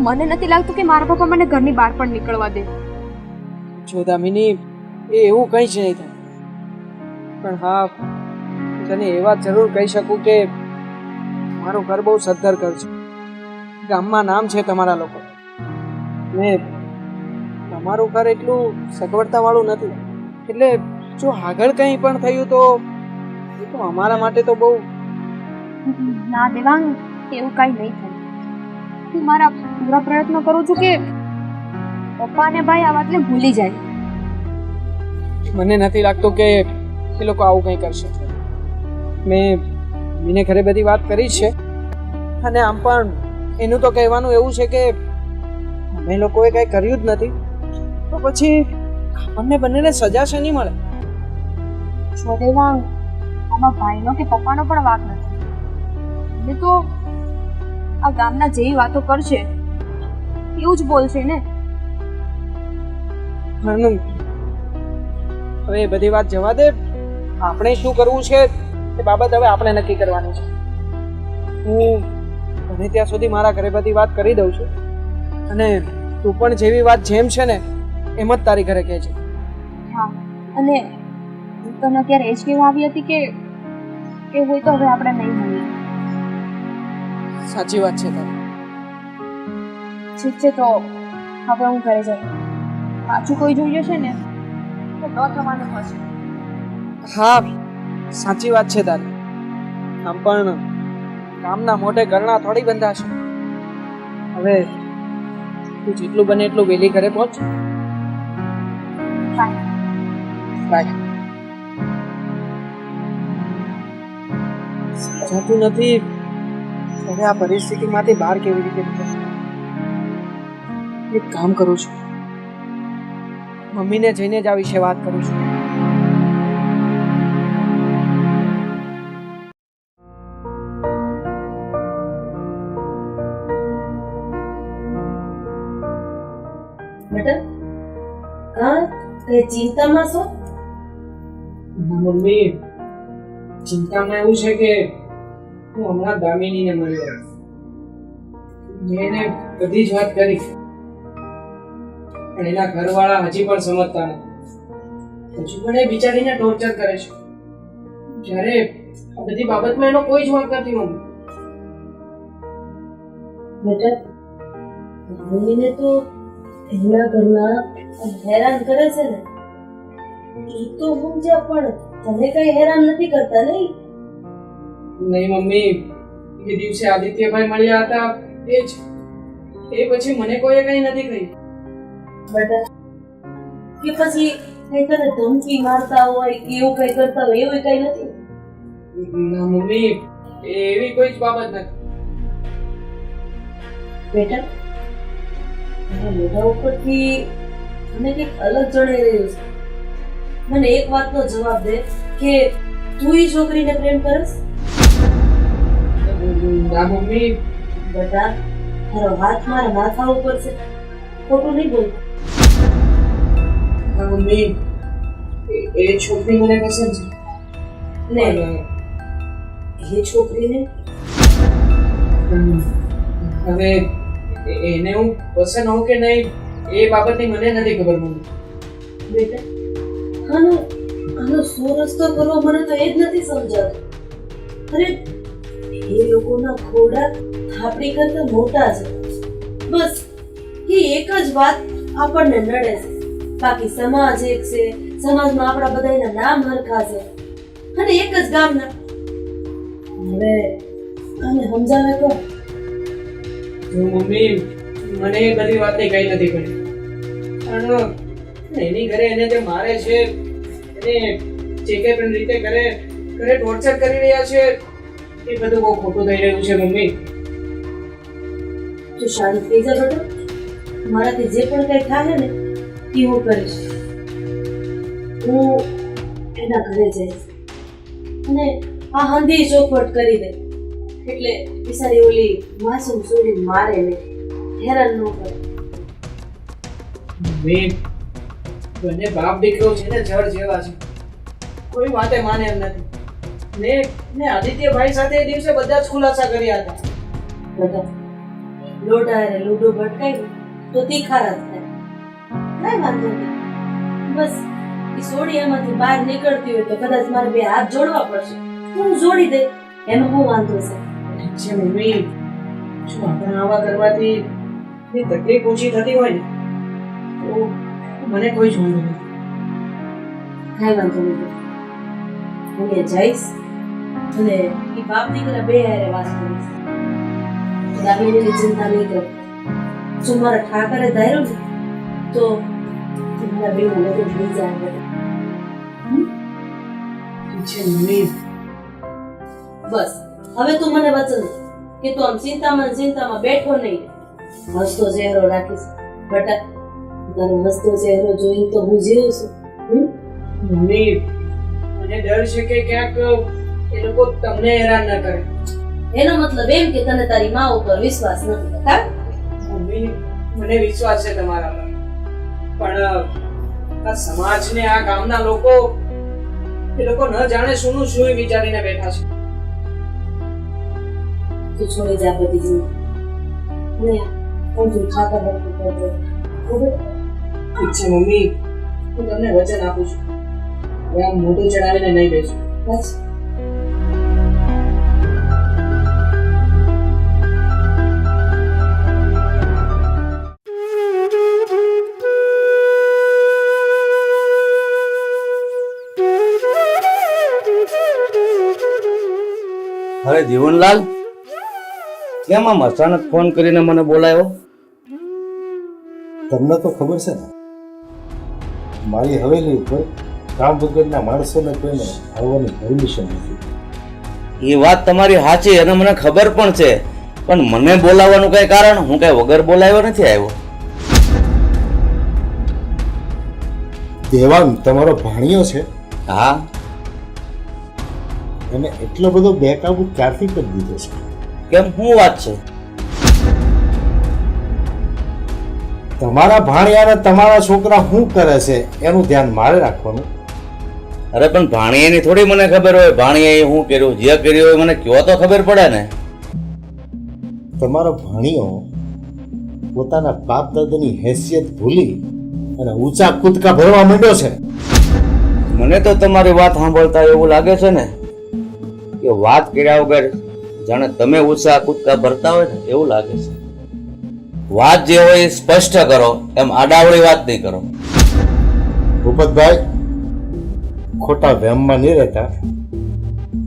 મને નથી લાગતું કે મારા પપ્પા મને ઘરની બહાર પણ નીકળવા દે. જો દામિની, એ એવું કંઈ જ નહીં થાય. પણ હા, તને એ વાત જરૂર કહી શકું કે મારું ઘર બહુ સદ્ધર ઘર છે. ગામમાં નામ છે તમારા લોકો ને તમારું ઘર એટલું સગવડતાવાળું નથી. એટલે જો આગળ કંઈ પણ થયું તો એ તો અમારા માટે તો બહુ. ના દેવાંગ, એવું કાંઈ નહીં થાય. હું મારા પૂરા પ્રયત્ન કરું છું કે પપ્પા અને ભાઈ આ વાતને ભૂલી જાય. મને નથી લાગતું કે એ લોકો આવું કંઈ કરશે. મેં ઘરે બધી વાત કરી છે અને આમ પણ એનું તો કહેવાનું એવું છે કે અમે લોકોએ કંઈ કર્યું જ નથી તો પછી આપણને બંનેને સજા છે નહીં મળે. છો દેવાંગ, આમાં ભાઈનો કે પપ્પાનો પણ વાંક નથી. એટલે તો આ ગામના જેવી વાતો કરશે એવું જ બોલશે ને. હવે એ બધી વાત જવા દે. આપણે શું કરવું છે એ બાબત હવે આપણે નક્કી કરવાની છે. હું બને ત્યાં સુધી મારા ઘરે બધી વાત કરી દઉં છું અને તું પણ જેવી વાત જેમ છે ને એમ જ તારી ઘરે કહે છે. હા, અને હું તને અત્યારે એ જ કહેવા આવી હતી કે હોય તો હવે આપણે નહીં મળીએ. સાચી વાત છે તારી. ઠીક છે, તો હવે હું ઘરે જાઉં. પાછું કોઈ જોઈ જશે ને તો ન થવાનું થશે. હા, સાચી વાત છે તારી. આમ પણ ગામના મોઢે ગરણા થોડી બંધાશે. હવે તું જેટલું બને એટલું વહેલી ઘરે પહોંચ. બાય. સમજાતું નથી હવે આ પરિસ્થિતિમાંથી બહાર કેવી રીતે નીકળવું. એક કામ કરું છું, મમ્મીને જઈને જ આ વિશે વાત કરું છું. બેટા હા કઈ ચિંતામાં છો? મમ્મી ચિંતામાં એવું છે કે હું હમણાં દામિનીને મળ્યો. મેં એને બધી જ વાત કરી પણ એના ઘરવાળા હજી પણ સમજતા નથી. હજુ પણ એ બિચારીને ટોર્ચર કરે છે જ્યારે આ બધી બાબતમાં એનો કોઈ જ વાંક નથી. મમ્મી બેટા દામિનીને તો એના ઘરના હેરાન કરે છે ને એ તો સમજ્યા પણ તમે કઈ હેરાન નથી કરતા નહીં? નહીં મમ્મી, એ દિવસે આદિત્યભાઈ મળ્યા હતા એ પછી મને કોઈએ કઈ નથી કહ્યું. બેટા કે પછી કઈ તને ધમકી મારતા હોય કે એવું કઈ કરતા હોય એવું કઈ નથી? ના મમ્મી, એવી કોઈ જ બાબત નથી. બેટા મારા મોઢા ઉપરથી મને કંઈક અલગ જણાઈ રહ્યું છે. મને એક વાતનો જવાબ દે કે તું એ છોકરીને પ્રેમ કરસ? ના મમ્મી. બેટા તારો હાથ મારા માથા ઉપર છે, ખોટું નહીં બોલ. ના મમ્મી, એ છોકરી મને પસંદ છે ને એ છોકરીને હવે એને હું પસંદ હોઉં કે નહીં એ બાબતની મને નથી ખબર. મમ્મી બેટા આનો શું રસ્તો કરવો મને તો એ જ નથી સમજાતું. અરે એ લોકોના ખોડા થાપડી કરતા મોટા છે, બસ એ એક જ વાત આપણને નડે છે. બાકી સમાજ એક છે, સમાજમાં આપણા બધાના નામ હરખા છે અને એક જ ગામના. હવે આને સમજાવે કોણ? જો મમ્મી, મને એ બધી વાતની કઈ નથી પડી પણ એની ઘરે એને જે મારે છે, એને જે કઈ પણ રીતે ઘરે ટોર્ચર કરી રહ્યા છે એ બધું બહુ ખોટું થઈ રહ્યું છે. મમ્મી તું શાંત થઈ જા બેટા. મારાથી જે પણ કઈ થાય ને એ હું કરીશ. હું એના ઘરે જઈશ અને આ હંધી ચોખવટ કરી દે એટલે બિચારી ઓલી માસૂમ છોડી મારે નહીં, હેરાન ન કરે. મમ્મી, બંને બાપ દીકરો છે ને જળ જેવા છે, કોઈ વાતે માને એમ નથી. ને આદિત્યભાઈ સાથે એ દિવસે બધા જ ખુલાસા કર્યા હતા. બધા લોઢા અને લૂડો ભટકાય તો તીખારા થાય, કઈ વાંધો નહીં. બસ એ સોડી એમાંથી બહાર નીકળતી હોય તો કદાચ મારે બે હાથ જોડવા પડશે, હું જોડી દે, એનો શું વાંધો છે? છે મમ્મી, જો આપણે આવા કરવાથી એ તકલીફ ઓછી થતી હોય ને તો મને કોઈ જ વાંધો નથી. કઈ વાંધો નહીં. હું એ જઈશ અને એ બાપ દીકરા બે હારે વાત કરીશ. દામિનીની ચિંતા નહીં કર. જો મારા ઠાકરે ધાર્યું ને તો મારા બેના લગ્ન થઈ જાય. ઠીક છે મમ્મી. બસ હવે તું મને વચન દે કે તું આમ ચિંતામાં બેઠો નહીં, હસતો ચહેરો રાખીશ. બેટા તારો હસતો ચહેરો જોઈને તો હું જીવું છું. મમ્મી, મને ડર છે કે ક્યાંક એ લોકો તમને હેરાન ન કરે. એનો મતલબ એમ કે તને તારી મા ઉપર વિશ્વાસ નથી, હા? મમ્મી, મને વિશ્વાસ છે તમારા પર પણ આ સમાજને આ ગામના લોકો એ લોકો ન જાણે શું વિચારીને બેઠા છે. તું છોડી જા બધી જિંદગી અને હું ઠાકર ભક્તિ કરતો. ઠીક છે મમ્મી, હું તમને વચન આપું છું, હવે આમ મોઢું ચડાવીને નહીં બેસું. બસ હવે જીવનલાલ, કેમ આમ અચાનક ફોન કરીને મને બોલાવ્યો? તમને તો ખબર છે ને, મારી હવેલી ઉપર કામ વગરના માણસોને કોઈને આવવાની પરમિશન નથી. એ વાત તમારી સાચી અને મને ખબર પણ છે, પણ મને બોલાવવાનું કઈ કારણ? હું કઈ વગર બોલાવ્યો નથી આવ્યો. દેવાંગ તમારો ભાણિયો છે, હા, એને એટલો બધો બેકાબુ ક્યારથી કરી દીધો છે? કેમ, શું વાત છે? તમારા ભાણિયાને તમારા છોકરા શું કરે છે એનું ધ્યાન મારે રાખવાનું. અરે પણ ભાણિયાની થોડી મને ખબર હોય. ભાણિયાએ શું કર્યું, જે કર્યું હોય મને કયો તો ખબર પડે ને. તમારો ભાણિયો પોતાના બાપ દાદાની હેસિયત ભૂલી અને ઊંચા કૂદકા ભરવા માંડ્યો છે. મને તો તમારી વાત સાંભળતા એવું લાગે છે ને કે વાત કર્યા વગર જાણે તમે ઉત્સાહ કૂદકા ભરતા હોય ને એવું લાગે છે. વાત જે હોય એ સ્પષ્ટ કરો, એમ આડાવડી વાત નહીં કરો. ભૂપતભાઈ, ખોટા વહેમમાં નહીં રહેતા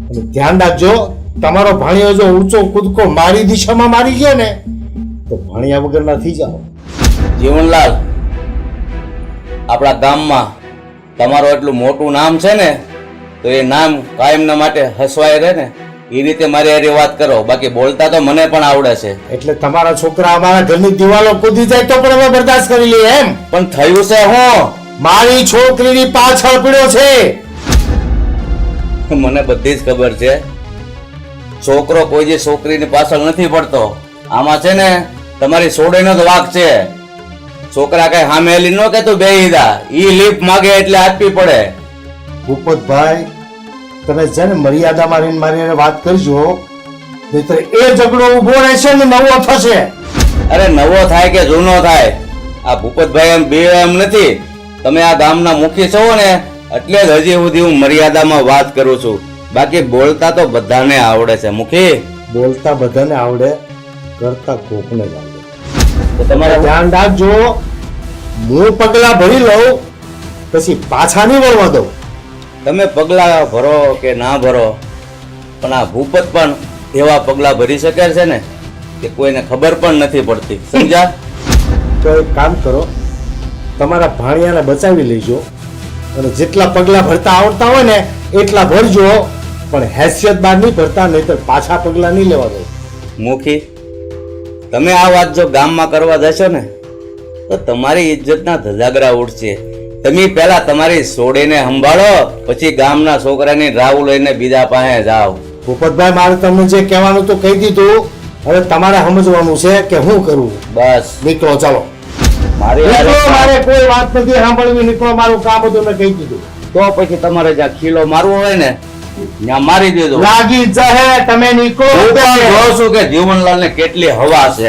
અને ધ્યાન રાખજો. તમારો ભાણિયો જો ઊંચો કૂદકો મારી દિશામાં મારી ગયો ને તો ભાણિયા વગરના થઈ જાઓ. જીવનલાલ, આપણા ગામમાં તમારું એટલું મોટું નામ છે ને, તો એ નામ કાયમના માટે હસવાય રહે ને એ રીતે મારી હારે વાત કરો. બાકી બોલતા તો મને પણ આવડે છે. એટલે તમારા છોકરા અમારા ઘરની દિવાલો કૂદી જાય તો પણ અમે બરદાસ્ત કરી લઈએ એમ? પણ થયું છે હું? મારી છોકરીની પાછળ પડ્યો છે. મને બધી જ ખબર છે. છોકરો કોઈ જે છોકરીની પાછળ નથી પડતો. આમાં છે ને તમારી સોડેનો જ વાંક છે. છોકરા કઈ સામે હેલી ન કે તું બેહી જા, ઈ લીપ માગે એટલે આપવી પડે. ભૂપતભાઈ, તમે છે ને મર્યાદામાં રહીને મારી હારે વાત કરજો, નહીંતર એ ઝઘડો ઉભો રહેશે ને નવો થશે. અરે નવો થાય કે જૂનો થાય, આ ભૂપતભાઈ એમ બે એમ નથી. તમે આ ગામના મુખી છો ને એટલે જ હજી સુધી હું મર્યાદામાં વાત કરું છું. બાકી બોલતા તો બધાને આવડે છે મુખી. બોલતા બધાને આવડે, કરતા કોકને જ આવડે. તો તમારે ધ્યાન રાખજો. હું પગલા ભરી લઉં પછી પાછા નહીં વળવા દઉં. તમે પગલા ભરો કે ના ભરો, પણ આ ભૂપત પણ એવા પગલા ભરી શકે છે ને કે કોઈને ખબર પણ નથી પડતી. સમજ્યા? તો એક કામ કરો, તમારા ભાણિયાને બચાવી લેજો અને જેટલા પગલા ભરતા આવડતા હોય ને એટલા ભરજો, પણ હેસિયત બાર નહીં ભરતા, નહીતર પાછા પગલા નહીં લેવા દો. મુખી, તમે આ વાત જો ગામમાં કરવા જશો ને તો તમારી ઇજ્જતના ધજાગરા ઉડશે. તમે પહેલા તમારી સોડીને સંભાળો, પછી ગામના છોકરાની રાવ લઈને બીજા પાસે જાઓ. ભૂપતભાઈ, મારે તમને જે કહેવાનું તો કહી દીધું, હવે તમારે સમજવાનું છે કે શું કરવું. બસ નીકળો, ચાલો. મારી નીકળો, હારે- મારે કોઈ વાત નથી સાંભળવી. નીકળો, મારું કામ હતું મેં કહી દીધું. તો પછી તમારે જ્યાં ખીલો મારવો હોય ને ત્યાં મારી દેજો. લાગી જહે, તમે નીકળો. હું પણ જોઉં છું કે જીવનલાલને કેટલી હવા છે.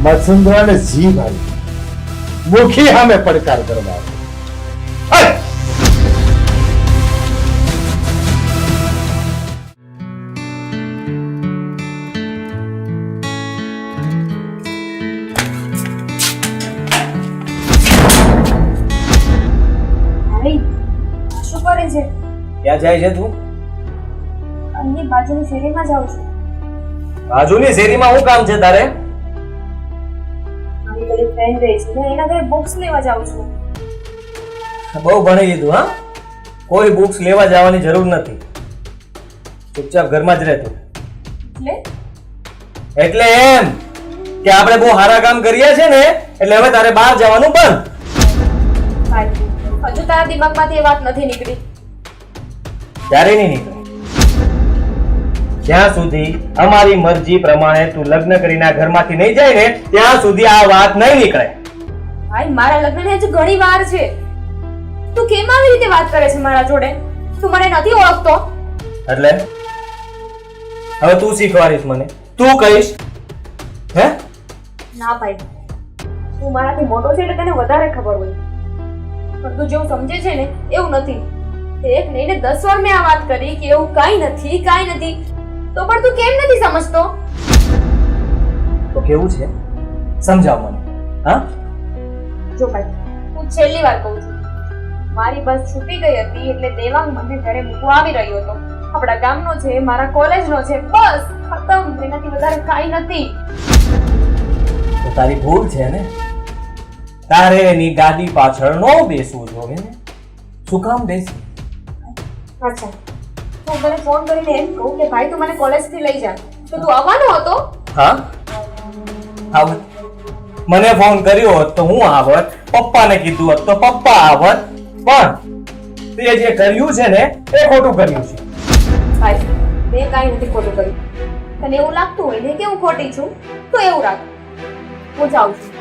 મસુંદરાને જીભ આવી, મુખી સામે પડકાર કરવા આવ્યો. ભાઈ શું કરે છે? ક્યાં જાય છે તું? અહીં બાજુની શેરીમાં જાઉં છું. બાજુની શેરીમાં શું કામ છે તારે? મારી બધી ફ્રેન્ડ રહી છે, હું એના ઘરે બુક્સ લેવા જાઉં છું. બહુ ભણી લીધું હા? કોઈ બુક્સ લેવા જવાની જરૂર નથી. ચૂપચાપ ઘરમાં જ રહેતું. એટલે એમ કે આપણે બહુ સારા કામ કરીએ છે ને એટલે હવે તારે બહાર જવાનું બંધ. ભાઈ, હજુ તારા દિમાગમાંથી એ વાત નથી નીકળી. ત્યારે નહીં નીકળે. જ્યાં સુધી અમારી મરજી પ્રમાણે તું લગ્ન કરીને આ ઘરમાંથી નહીં જાય ને ત્યાં સુધી આ વાત નહીં નીકળે. ભાઈ, મારા લગ્નને હજુ ઘણી વાર છે. તું કેમ આવી રીતે વાત કરે છે મારા જોડે? તું મને નથી ઓળખતો? એટલે હવે તું શીખવાડીશ મને? તું કહીશ હે? ના ભાઈ, તું મારાથી મોટો છે એટલે તને વધારે ખબર હોય, પણ તું જેવું સમજે છે ને એવું નથી. એક નહીં ને 10 વાર મેં આ વાત કરી કે એવું કાંઈ નથી, કાંઈ નથી, તો પણ તું કેમ નથી સમજતો? તો કેવું છે સમજાવ મને. હા, જો ભાઈ, હું છેલ્લી વાર કહું છું, મારી બસ છૂટી ગઈ હતી એટલે દેવાંગ મને ઘરે મૂકવા આવી રહ્યો હતો. આપણા ગામનો છે, મારા કોલેજનો છે, બસ ખતમ. એનાથી વધારે કાંઈ નથી. તો તારી ભૂલ છે ને, તારે એની ગાડી પાછળ ન બેસવું જોઈએ ને. શું કામ બેસી? અચ્છા, તો મને ફોન કરીને એમ કહું કે ભાઈ તું મને કોલેજથી લઈ જા, તો તું આવવાનો હતો? હા આવત. મને ફોન કર્યો હોત તો હું આવત, પપ્પાને કીધું હોત તો પપ્પા આવત, પણ તે જે કર્યું છે ને એ ખોટું કર્યું છે. ભાઈ મેં કાંઈ નથી ખોટું કર્યું. તને એવું લાગતું હોય ને કે હું ખોટી છું તો એવું રાખ. હું જાઉં છું.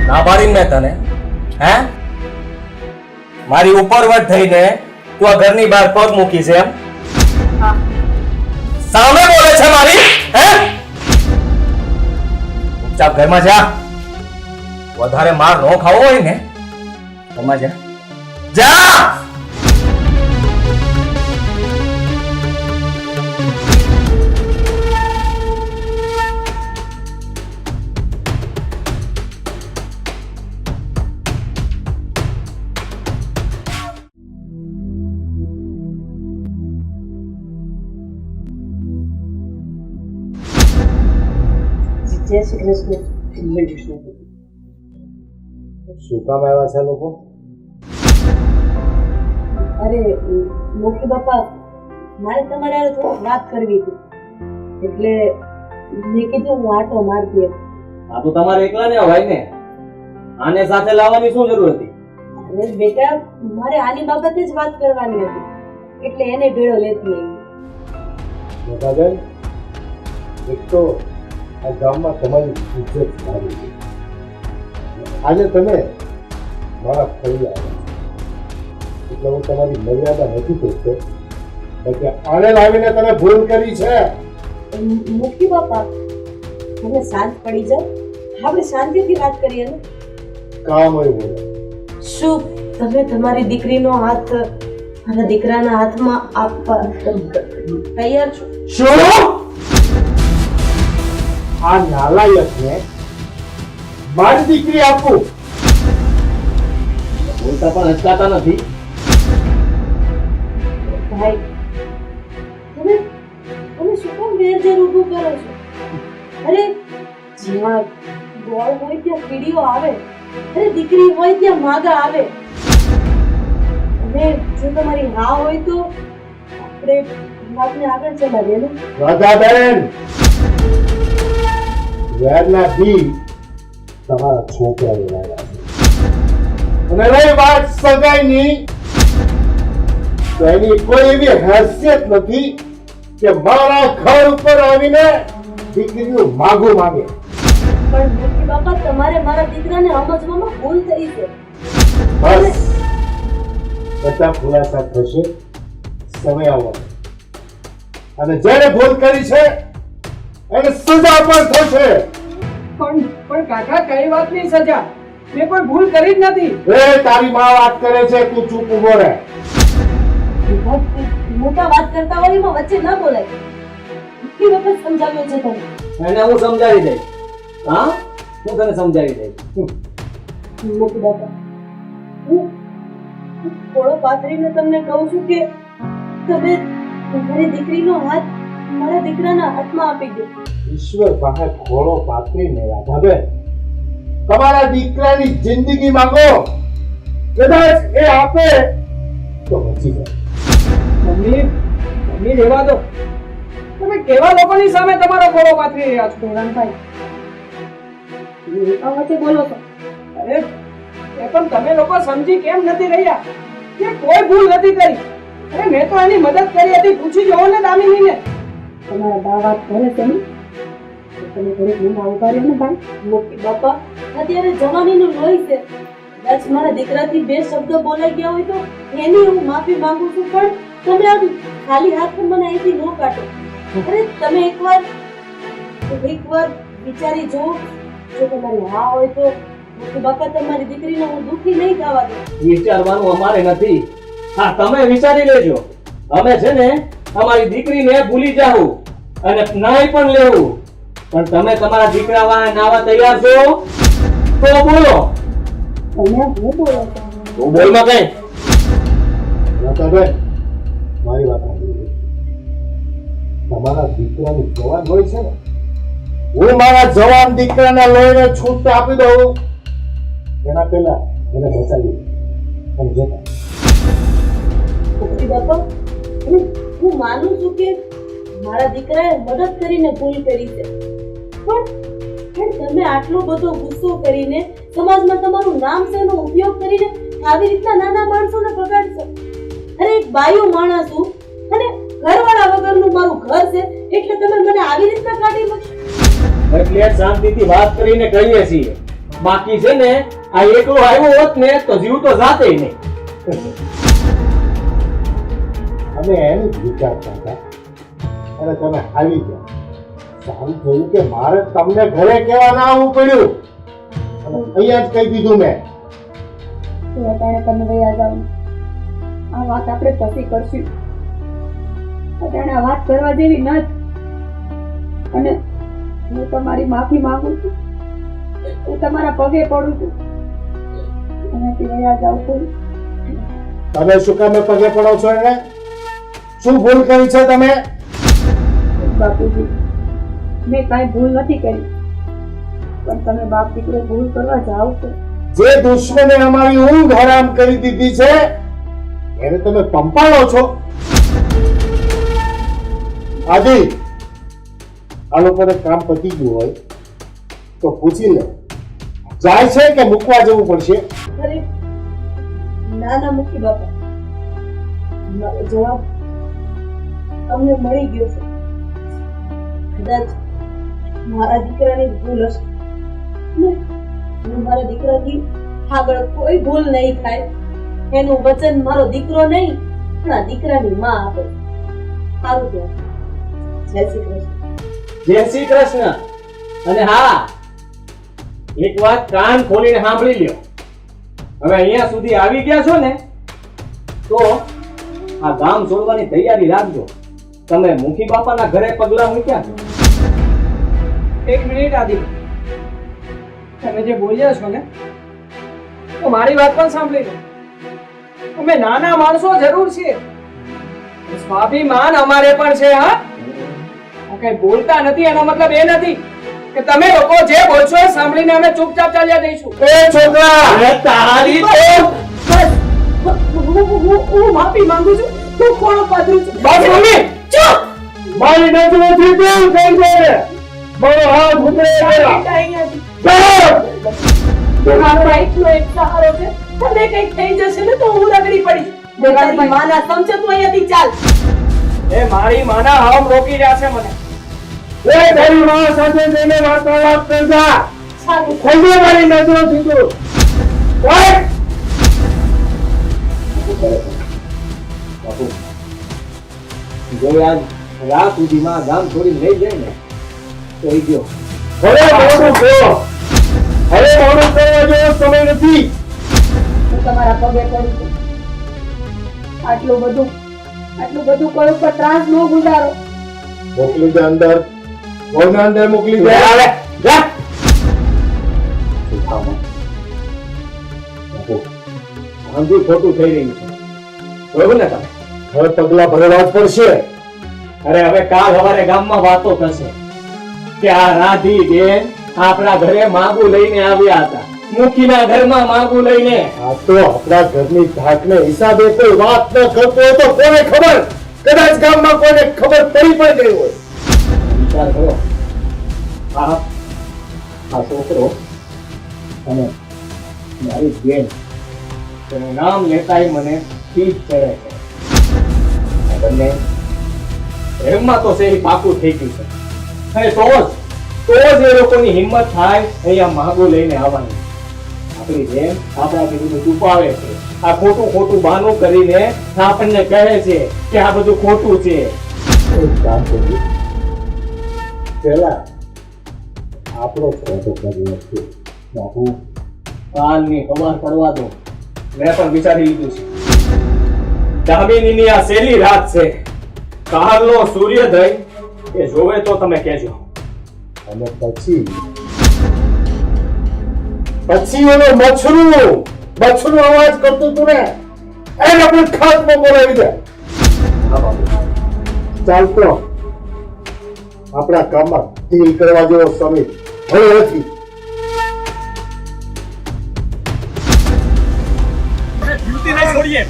ના પાડીને મેં તને, હે? મારી ઉપરવટ થઈને તું આ ઘરની બહાર પગ મૂકી છે એમ? હા. સામે બોલે છે મારી, હે? ચૂપચાપ ઘરમાં જા. વધારે માર ન ખાવો હોય ને ઘરમાં જા. જા! જય શ્રી કૃષ્ણ. શું કામ આવ્યા છે લોકો? અરે મોટી બાપા, મારે તમારે હારે થોડીક વાત કરવી હતી, એટલે મેં કીધું હું આટો મારતી હતી. આ તો તમારે એકલા ને હોય ને, આને સાથે લાવવાની શું જરૂર હતી? અરે બેટા, મારે આની બાબતે જ વાત કરવાની હતી, એટલે એને ભેળો લેતી આવી. મોટાબેન, એક તો આ ગામમાં તમારી ઇજ્જત સારી છે. આજે તમે મારા ફરી આવ્યા છો, એટલે હું તમારી મર્યાદા નથી પૂછતો, કે આને લાવીને તમે ભૂલ કરી છે. મોટી બાપા, તમે શાંત પડી જાઓ, આપણે શાંતિથી વાત કરીએ ને. કામ હોય બોલો. શું તમે તમારી દીકરીનો હાથ મારા દીકરાના હાથમાં આપવા તૈયાર છો? શું? આ નાલાયકને મારી દીકરી આપું? બોલતા પણ હચકાતા નથી. ભાઈ, તમે શું કામ વેરઝેર ઊભું કરો છો? અરે જ્યાં ગોળ હોય ત્યાં કીડીઓ આવે, અરે દીકરી હોય ત્યાં માગા આવે. અને જો તમારી હા હોય તો આપણે વાતને આગળ ચલાવીએ ને. રાધાબેન, વેરના બી તમારા છોકરાએ લાવ્યા છે, અને રહી વાત સગાઈની, તો એની કોઈ એવી હેસિયત નથી કે મારા ઘર ઉપર આવીને દીકરીનું માગું માંગે. પણ મોટી બાપા, તમારે મારા દીકરાને સમજવામાં ભૂલ થઈ છે. બસ બધા ખુલાસા થશે સમય આવવાનો, અને જેને ભૂલ કરી છે એને સજા પણ થશે. પણ કાકા, કઈ વાતની સજા? મેં કોઈ ભૂલ કરી જ નથી. એ તારી માં વાત કરે છે, તું ચૂપ ઉભો રહે. મોટા વાત કરતા હોય એમાં વચ્ચે ના બોલાય. કેટલી વખત સમજાવ્યો છે તમે? એને હું સમજાવી દઈશ. હા, હું તને સમજાવી દઈશ. મોટી બાપા, હું થોડો પાથરીને તમને કહું છું કે તમે તમારી દીકરીનો હાથ મારા દીકરાના હાથમાં આપી દો. ઈશ્વર પાસે ખોળો પાથરીને રાધાબેન તમારા દીકરાની જિંદગી માંગો, કદાચ એ આપે તો બચી જાય. મમ્મી રહેવા દો. તમે કેવા લોકોની સામે તમારો ગોળો પાથરી રહ્યા છો? દેવાનભાઈ, આ વચ્ચે બોલો છો? અરે એ પણ તમે લોકો સમજી કેમ નથી રહ્યા કે કોઈ ભૂલ નથી કરી? અરે મેં તો એની મદદ કરી હતી. પૂછી જોવો ને દામિનીને. તમારા બા વાત કરે છે ને, તો તમે ઘરે ઘરમાં ઉભા રહ્યો ને ભાઈ. મોટી બાપા, અત્યારે જવાનીનું લોહી છે. કદાચ મારા દીકરાથી બે શબ્દો બોલાઈ ગયા હોય તો એની હું માફી માંગુ છું, પણ તમે આમ ખાલી હાથ મને અહીંથી ન કાઢો. અરે તમે એકવાર વિચારી જુઓ. જો તમારી હા હોય તો મોટી બાપા, તમારી દીકરીને હું દુઃખી નહીં થવા દઉં. વિચારવાનું અમારે નથી. હા, તમે વિચારી લેજો. અમે છે ને અમારી દીકરીને ભૂલી જાવું અને નાઈ પણ લેવું, પણ તમે તમારા દીકરા વાળા નાવા તૈયાર છો તો બોલો. તમે હું બોલો છો? તું બોલમાં કઈ. રાધાબેન, મારી વાત સાંભળો. તમારા દીકરાની જવાન હોય છે ને, હું મારા જવાન દીકરાને લઈને છૂટ આપી દઉં એના પહેલા એને બચાવી પણ જતા. ભોગવી બાપા, હું માનું છું કે મારા દીકરાએ મદદ કરીને ભૂલ કરી છે, પણ તમે આટલો બધો ગુસ્સો કરીને સમાજમાં તમારું નામ છે એનો ઉપયોગ કરીને આવી રીતના નાના માણસોને બગાડશો. અરે એક બાયું માણસ છું અને ઘરવાળા વગરનું મારું ઘર છે એટલે તમે મને આવી રીતના કાઢી મૂકશો. એટલે શાંતિથી વાત કરીને કહીએ છીએ. બાકી છે ને આ એકલો આવ્યો હોત ને તો જીવ તો જાતે નહીં. અમે એમ જ વિચારતા હતા અને તમે આવી ગયા. સારું થયું કે મારે તમને ઘરે કહેવા ના આવવું પડ્યું અને અહીંયા જ કહી દીધું મેં. તો અટાણે તમે વયા જાઓ. આ વાત આપણે પછી કરશું. અટાણે આ વાત કરવા જેવી નથી. અને હું તમારી માફી માંગુ છું. હું તમારા પગે પડું છું. એનાથી વયા જાઓ છું. તમે શું કામે પગે પડો છો એને? શું ભૂલ કરી છે તમે? બાપુજી, મેં કાંઈ ભૂલ નથી કરી, પણ તમે બાપ દીકરો ભૂલ કરવા જાઓ છો. જે દુશ્મને અમારી ઊંઘ હરામ કરી દીધી છે એને તમે પંપાળો છો. આદિ, આ લોકોને કામ પતી ગયું હોય તો પૂછી લે, જાય છે કે મૂકવા જવું પડશે? અરે ના ના મૂકી બાપા, જવાબ અમને મળી ગયો છે. કદાચ મારા દીકરાની ભૂલ હશે ને હું મારા દીકરાથી આગળ કોઈ ભૂલ નહીં થાય એનું વચન મારો દીકરો નહીં પણ આ દીકરાની માં આપે. સારું ત્યાં. જય શ્રી કૃષ્ણ. જય શ્રી કૃષ્ણ. અને હા, એક વાત કાન ખોલીને સાંભળી લ્યો. હવે અહીંયા સુધી આવી ગયા છો ને તો આ ગામ છોડવાની તૈયારી રાખજો. તમે મુખી બાપાના ઘરે પગલા મૂક્યા છો. એક મિનિટ આદિ, તમે જે બોલ્યા છો ને તો મારી વાત પણ સાંભળી લો. અમે નાના માણસો જરૂર છીએ, સ્વાભિમાન અમારે પણ છે. હા, કઈ બોલતા નથી એનો મતલબ એ નથી કે તમે લોકો જે બોલશો એ સાંભળીને અમે ચૂપચાપ ચાલ્યા જઈશું. એ છોકરા, અરે તારી તો હું માફી માંગુ છું. તું કોણ પાદરું છું? બસ મમ્મી, ચૂપ. મારી નજરોથી દૂર થઈ જાય. મારો હાથ ઉતરે ગયો. મારો એકનો એક સહારો છે. તમે કઈક થઈ જશે ને તો હું રગડી પડીશ. તારી માના સમજો તું અહીંયાથી ચાલ. એ મારી માના હાવ રોકી રહ્યા છે મને. એ તારી માં સાથે જઈને વાર્તાલાપ કરજા. સારું. થઈ ગઈ મારી નજરોથી દૂર. ઓય! બાપુ, જો આજ રાત સુધીમાં ગામ છોડી લઈ જાય ને તો એ ગયો. હવે મોડું કહો. હવે મોડું કરવા જેવો સમય નથી. હું તમારા પગે પડું છું. આટલું બધું કરું પણ ત્રાસ ન ગુજારો. મોકલી દે અંદર. કોઈને અંદર મોકલી દે. આવે જા. આંધું ખોટું થઈ રહ્યું છે, બરોબર ને? તમે હવે પગલા ભરવા જ પડશે. અરે હવે કાલ સવારે ગામમાં વાતો થશે કે આ રાધી બેન આપણા ઘરે માગું લઈને આવ્યા હતા. મુખીના ઘરમાં માગું લઈને. આ તો આપણા ઘરની ધાકને હિસાબે કોઈ વાત ન કરતો હોય તો કોને ખબર? કદાચ ગામમાં કોઈને ખબર પડી પણ ગઈ હોય. વિચાર કરો, આ છોકરો અને મારી બેન તેનું નામ લેતાય મને પીઠ ચડે છે. આ બંને પ્રેમમાં તો છે એ પાકું થઈ ગયું છે. અને તો જ એ લોકોની હિંમત થાય અહીંયા માગું લઈને આવવાની. આપણી બેન આપણાથી બધું છુપાવે છે. આ ખોટું બહાનું કરીને આપણને કહે છે કે આ બધું ખોટું છે. એક કામ કરીએ. પહેલા આપણો ફોટો કરી નાખીએ. બાપુ, કાલની ખબર પડવા દો. મેં પણ વિચારી લીધું છે. દામિનીની આ છેલ્લી રાત છે. કાલનો સૂર્યોદય એ જોવે તો તમે કહેજો. અને પછી ઓલો મચ્છરું અવાજ કરતું તું ને એને પણ ખાતમાં બોલાવી દે. હા બાપુ. ચાલતો આપણા કામમાં ડીલ કરવા જેવો સમય હવે નથી. જ્યોતિને છોડીએ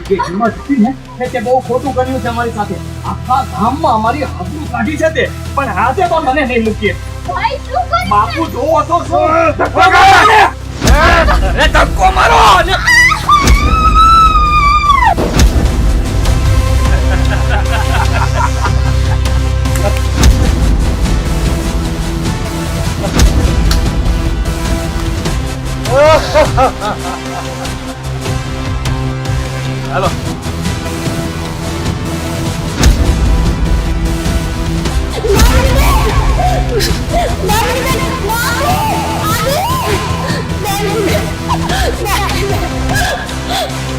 જે હિંમત હતી ને તે બહુ ખોટું કર્યું છે અમારી સાથે. આખા ગામમાં અમારી આબરૂ કાઢી છે તે, પણ હાથે તો મને નહીં મૂકીએ. બાપુ જોવો તો શું ધક્કો મારો ને! અરે ધક્કો મારો ને! હાલો Daddy!